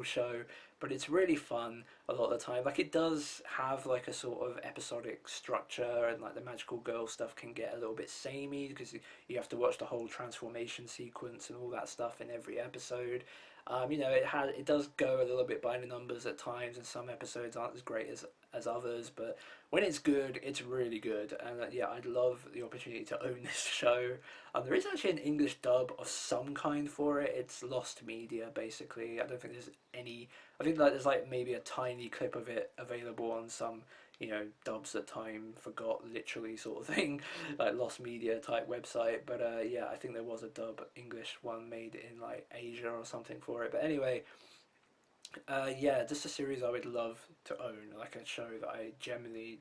show, but it's really fun a lot of the time. Like it does have like a sort of episodic structure, and like the magical girl stuff can get a little bit samey because you have to watch the whole transformation sequence and all that stuff in every episode. It does go a little bit by the numbers at times, and some episodes aren't as great as others. But when it's good, it's really good. And yeah, I'd love the opportunity to own this show. There is actually an English dub of some kind for it. It's lost media basically. I don't think there's any. I think like there's like maybe a tiny clip of it available on some dubs that time forgot literally sort of thing, like lost media type website. But yeah, I think there was a dub English one made in like Asia or something for it. But anyway, yeah, just a series I would love to own, like a show that I genuinely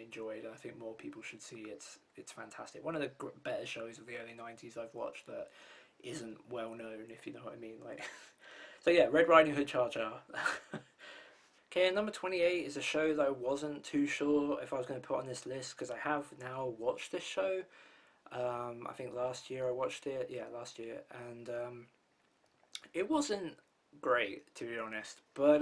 enjoyed, and I think more people should see. It's fantastic. One of the better shows of the early '90s I've watched that isn't well known, if you know what I mean. Like, so yeah, Red Riding Hood Cha Cha. Okay, and number 28 is a show that I wasn't too sure if I was going to put on this list because I have now watched this show. I think last year I watched it. Yeah, last year, and it wasn't great to be honest. But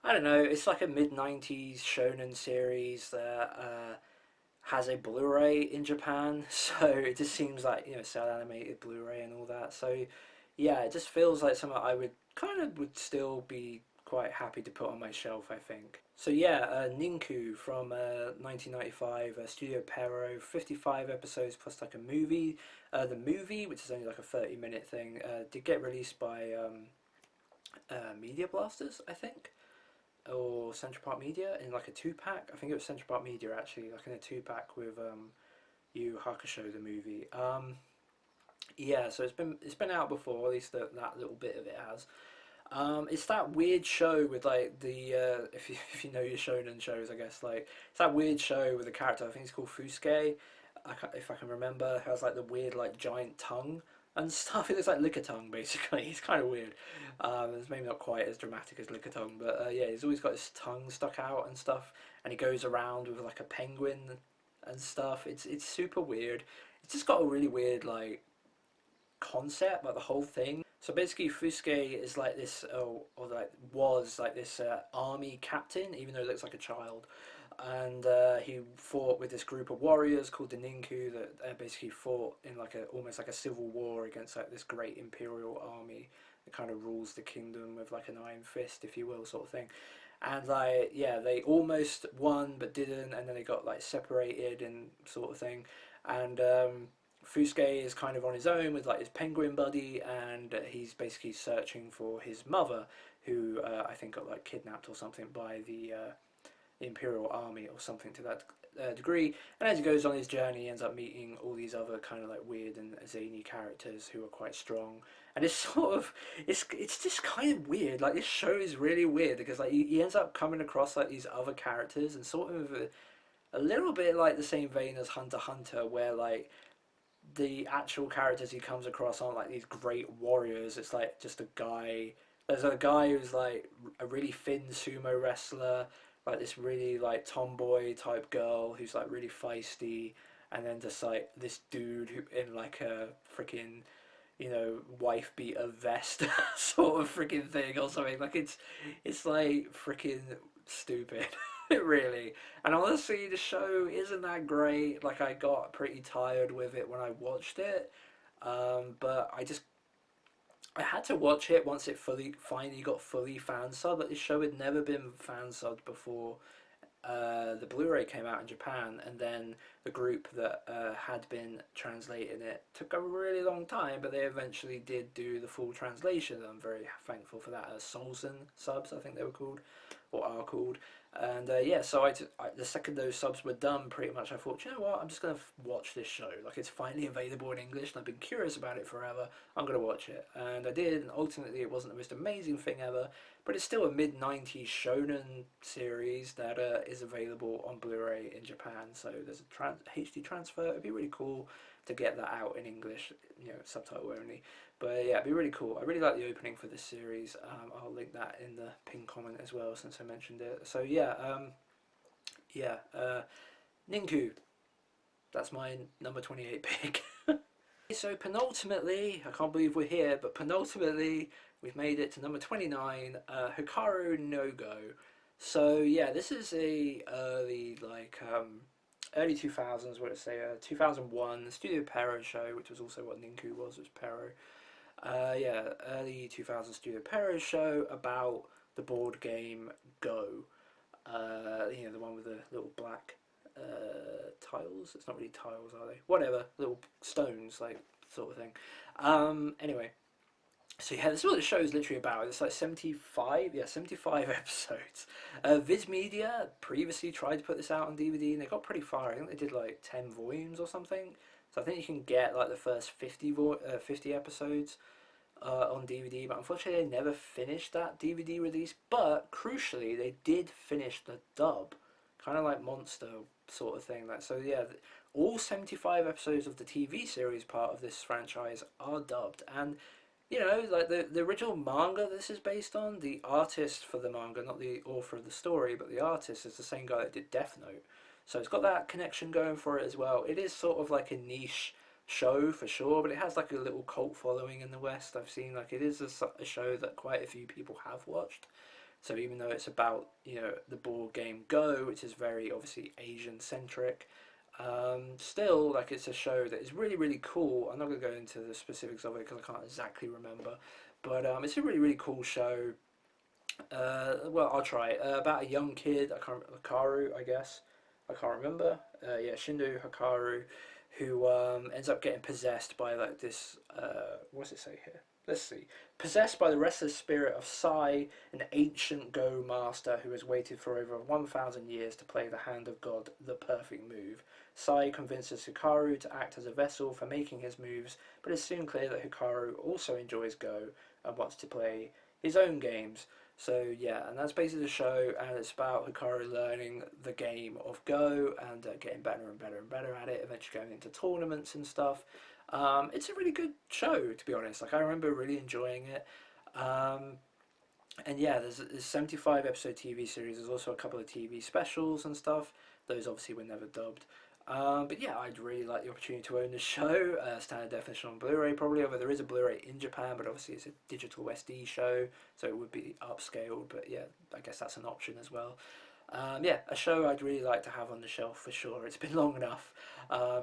I don't know. It's like a mid '90s shonen series that has a Blu-ray in Japan, so it just seems like cell animated Blu-ray and all that. So yeah, it just feels like something I would still be quite happy to put on my shelf, I think. So yeah, Ninku from 1995, Studio Pero, 55 episodes plus like a movie. The movie, which is only like a 30-minute thing, did get released by Media Blasters, I think, or Central Park Media in like a 2-pack. I think it was Central Park Media actually, like in a 2-pack with Yu Hakusho the movie. Yeah, so it's been out before, at least that little bit of it has. It's that weird show with like the if you know your shonen shows, I guess like it's that weird show with a character. I think it's called Fusuke. If I can remember, it has like the weird like giant tongue and stuff. It looks like Lickitung basically. It's kind of weird. It's maybe not quite as dramatic as Lickitung, but yeah, he's always got his tongue stuck out and stuff, and he goes around with like a penguin and stuff. It's super weird. It's just got a really weird like concept, like the whole thing. So basically, Fusuke is like this, or like was like this army captain, even though he looks like a child, and he fought with this group of warriors called the Ninku that basically fought in like a almost like a civil war against like this great imperial army that kind of rules the kingdom with like an iron fist, if you will, sort of thing. And like yeah, they almost won but didn't, and then they got like separated and sort of thing, and Fusuke is kind of on his own with like his penguin buddy, and he's basically searching for his mother, who I think got like kidnapped or something by the Imperial Army or something to that degree. And as he goes on his journey, he ends up meeting all these other kind of like weird and zany characters who are quite strong. And it's sort of it's just kind of weird. Like this show is really weird because like he ends up coming across like these other characters and sort of a little bit like the same vein as Hunter x Hunter, where like the actual characters he comes across aren't like these great warriors. It's like just a guy. There's a guy who's like a really thin sumo wrestler. like this really like tomboy type girl who's like really feisty, and then just like this dude who in like a freaking, you know, wife beater vest sort of freaking thing or something. Like it's like freaking stupid, really. And honestly, the show isn't that great. Like I got pretty tired with it when I watched it, but I had to watch it once it finally got fully fan sub. But this show had never been fan subbed before the Blu-ray came out in Japan, and then the group that had been translating it took a really long time, but they eventually did do the full translation. I'm very thankful for that. Solzen subs, I think they were called, or are called. And yeah, so the second those subs were done, pretty much, I thought, you know what, I'm just gonna watch this show. Like it's finally available in English, and I've been curious about it forever. I'm gonna watch it, and I did. And ultimately, it wasn't the most amazing thing ever, but it's still a mid '90s shonen series that is available on Blu-ray in Japan. So there's a HD transfer. It'd be really cool to get that out in English, you know, subtitle only. But yeah, it'd be really cool. I really like the opening for this series. I'll link that in the pinned comment as well, since I mentioned it. So yeah, yeah, Ninku. That's my number 28 pick. So penultimately, I can't believe we're here, but penultimately we've made it to number 29, Hikaru no Go. So yeah, this is a early 2000s, what did I say, 2001 Studio Pero show, which was also what Ninku was Pero. Yeah, early 2000s Studio Pero show about the board game Go. You know, the one with the little black tiles. It's not really tiles, are they? Whatever, little stones, like sort of thing. Anyway, so yeah, this is what the show is literally about. It's like 75, yeah, 75 episodes. Viz Media previously tried to put this out on DVD, and they got pretty far. I think they did like 10 volumes or something. So I think you can get like the first 50 episodes on DVD, but unfortunately they never finished that DVD release. But crucially, they did finish the dub, kind of like Monster sort of thing. Like, so yeah, all 75 episodes of the TV series part of this franchise are dubbed, and you know, like the original manga this is based on, the artist for the manga, not the author of the story, but the artist is the same guy that did Death Note. So it's got that connection going for it as well. It is sort of like a niche show for sure, but it has like a little cult following in the West. I've seen like it is a show that quite a few people have watched. So even though it's about, you know, the board game Go, which is very obviously Asian centric, still like it's a show that is really really cool. I'm not going to go into the specifics of it because I can't exactly remember, but it's a really really cool show. Well, I'll try it. About a young kid, I can't Hikaru, I guess. I can't remember. Yeah, Shindo Hikaru, who ends up getting possessed by like this. What does it say here? Let's see. Possessed by the restless spirit of Sai, an ancient Go master who has waited for over 1,000 years to play the hand of God, the perfect move. Sai convinces Hikaru to act as a vessel for making his moves, but it's soon clear that Hikaru also enjoys Go and wants to play his own games. So yeah, and that's basically the show, and it's about Hikaru learning the game of Go and getting better and better and better at it, eventually going into tournaments and stuff. It's a really good show, to be honest. Like I remember really enjoying it. And yeah, there's a 75 episode TV series. There's also a couple of TV specials and stuff. Those obviously were never dubbed. But yeah, I'd really like the opportunity to own the show, standard definition on Blu-ray probably, although there is a Blu-ray in Japan, but obviously it's a digital SD show, so it would be upscaled, but yeah, I guess that's an option as well. Yeah, a show I'd really like to have on the shelf for sure. It's been long enough.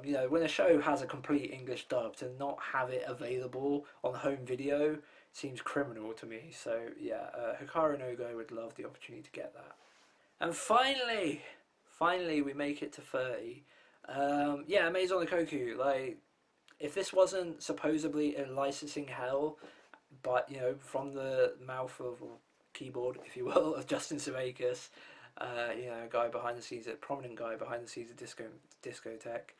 You know, when a show has a complete English dub, to not have it available on home video seems criminal to me. So yeah, Hikaru no Go would love the opportunity to get that. And finally we make it to 30. Yeah, Maison de Koku. Like, if this wasn't supposedly in licensing hell, but you know, from the mouth of, or keyboard, if you will, of Justin Sudeikis, you know, a guy behind the scenes, a prominent guy behind the scenes of Discotheque,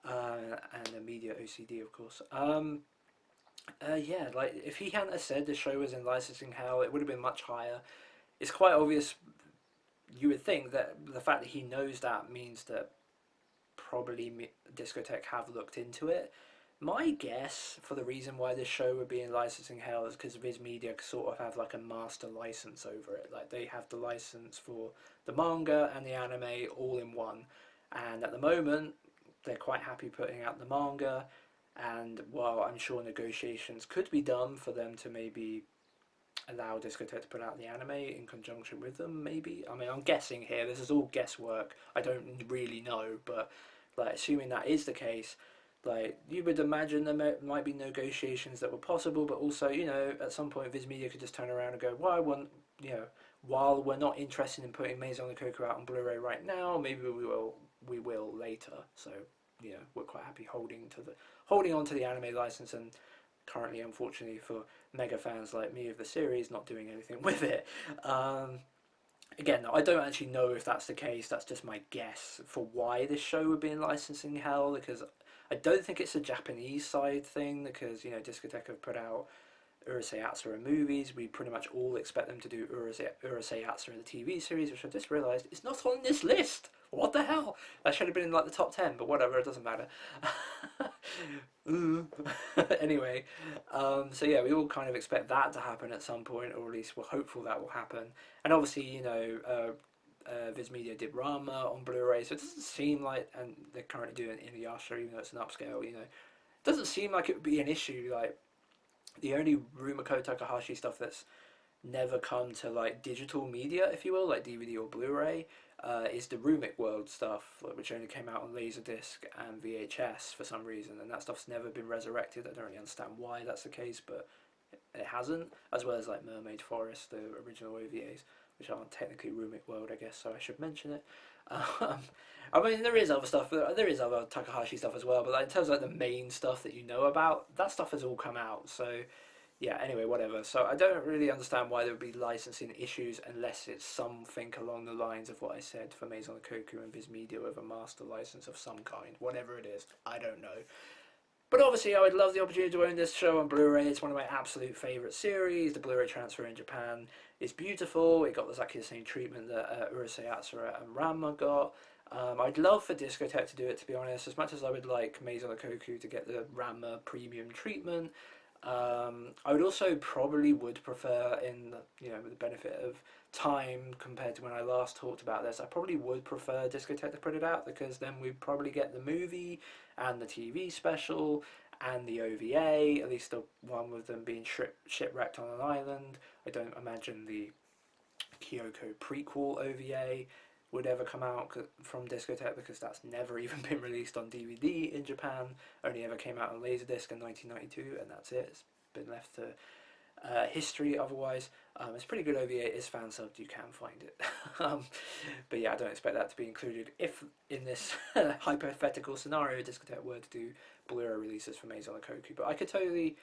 and a media OCD, of course. Yeah, like if he hadn't have said the show was in licensing hell, it would have been much higher. It's quite obvious. You would think that the fact that he knows that means that probably Discotheque have looked into it, My guess for the reason why this show would be in licensing hell is because Viz Media sort of have like a master license over it. Like they have the license for the manga and the anime all in one. And at the moment, they're quite happy putting out the manga. And while I'm sure negotiations could be done for them to maybe allow Discotek to put out the anime in conjunction with them, maybe. I mean, I'm guessing here. This is all guesswork. I don't really know, but like assuming that is the case, like you would imagine there might be negotiations that were possible, but also at some point Viz Media could just turn around and go, well, I want while we're not interested in putting Maze on the Coco out on Blu-ray right now, maybe we will later. So we're quite happy holding on to the anime license, and currently, unfortunately for mega fans like me of the series, not doing anything with it. Again, I don't actually know if that's the case. That's just my guess for why this show would be in licensing hell, because I don't think it's a Japanese side thing, because Discotek have put out Urusei Yatsura movies. We pretty much all expect them to do Urusei Yatsura the TV series, which I just realised is not on this list. What the hell? That should have been in like the top 10, but whatever, it doesn't matter. Anyway, so yeah, we all kind of expect that to happen at some point, or at least we're hopeful that will happen. And obviously, Viz Media did Rama on Blu-ray, so it doesn't seem like, and they're currently doing Inuyasha, even though it's an upscale, it doesn't seem like it would be an issue. Like, the only Rumiko Takahashi stuff that's never come to like digital media, if you will, like DVD or Blu-ray, is the Rumik World stuff, which only came out on Laserdisc and VHS for some reason, and that stuff's never been resurrected. I don't really understand why that's the case, but it hasn't. As well as like Mermaid Forest, the original OVAs, which aren't technically Rumik World, I guess, so I should mention it. I mean, there is other stuff. There is other Takahashi stuff as well, but like, in terms of like the main stuff that you know about, that stuff has all come out. So yeah, anyway, whatever. So I don't really understand why there would be licensing issues unless it's something along the lines of what I said for Maison Koku and Viz Media with a master license of some kind. Whatever it is, I don't know. But obviously, I would love the opportunity to own this show on Blu-ray. It's one of my absolute favourite series. The Blu-ray transfer in Japan is beautiful. It got exactly the same treatment that Urusei Yatsura and Ranma got. I'd love for Discotek to do it, to be honest. As much as I would like Maison Koku to get the Ranma premium treatment, I would also probably would prefer, with the benefit of time compared to when I last talked about this, I probably would prefer Discotek to put it out, because then we'd probably get the movie and the TV special and the OVA, at least the one with them being shipwrecked on an island. I don't imagine the Kyoko prequel OVA would ever come out from Discotek, because that's never even been released on DVD in Japan. Only ever came out on Laserdisc in 1992, and that's it. It's been left to history otherwise. It's pretty good OVA. It is fan subbed, you can find it. But yeah, I don't expect that to be included if in this hypothetical scenario Discotek were to do Blu-ray releases for Maison Koku. But I could totally,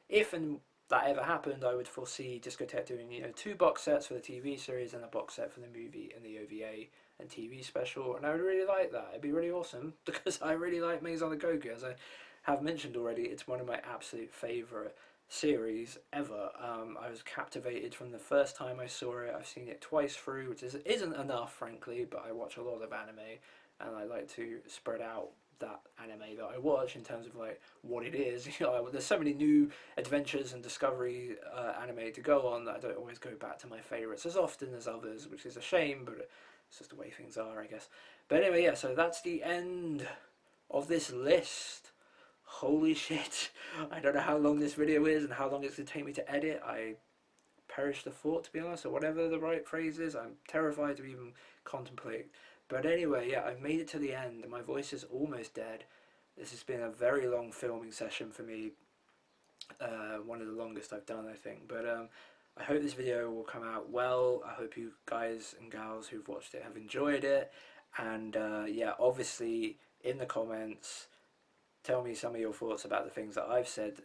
if and that ever happened, I would foresee Discotek doing 2 box sets for the TV series and a box set for the movie and the OVA and TV special, and I would really like that. It'd be really awesome, because I really like Maison Koku. As I have mentioned already, it's one of my absolute favourite series ever. I was captivated from the first time I saw it. I've seen it twice through, which isn't enough, frankly, but I watch a lot of anime, and I like to spread out that anime that I watch in terms of like what it is. There's so many new adventures and discovery anime to go on that I don't always go back to my favourites as often as others, which is a shame, but it's just the way things are, I guess. But anyway, yeah, so that's the end of this list. Holy shit, I don't know how long this video is and how long it's going to take me to edit. I perish the thought, to be honest, or whatever the right phrase is. I'm terrified to even contemplate. But anyway, yeah, I've made it to the end, and my voice is almost dead. This has been a very long filming session for me. One of the longest I've done, I think. But I hope this video will come out well. I hope you guys and gals who've watched it have enjoyed it. And yeah, obviously, in the comments, tell me some of your thoughts about the things that I've said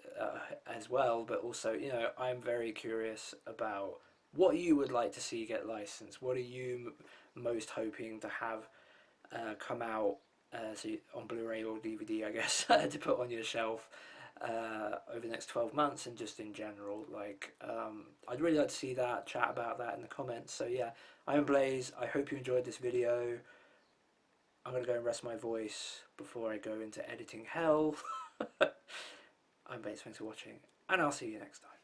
as well. But also, I'm very curious about what you would like to see get licensed. What are you most hoping to have come out on Blu-ray or DVD, I guess, to put on your shelf over the next 12 months, and just in general? Like, I'd really like to see that, chat about that in the comments. So yeah, I'm Blaze. I hope you enjoyed this video. I'm going to go and rest my voice before I go into editing hell. I'm Bates, thanks for watching, and I'll see you next time.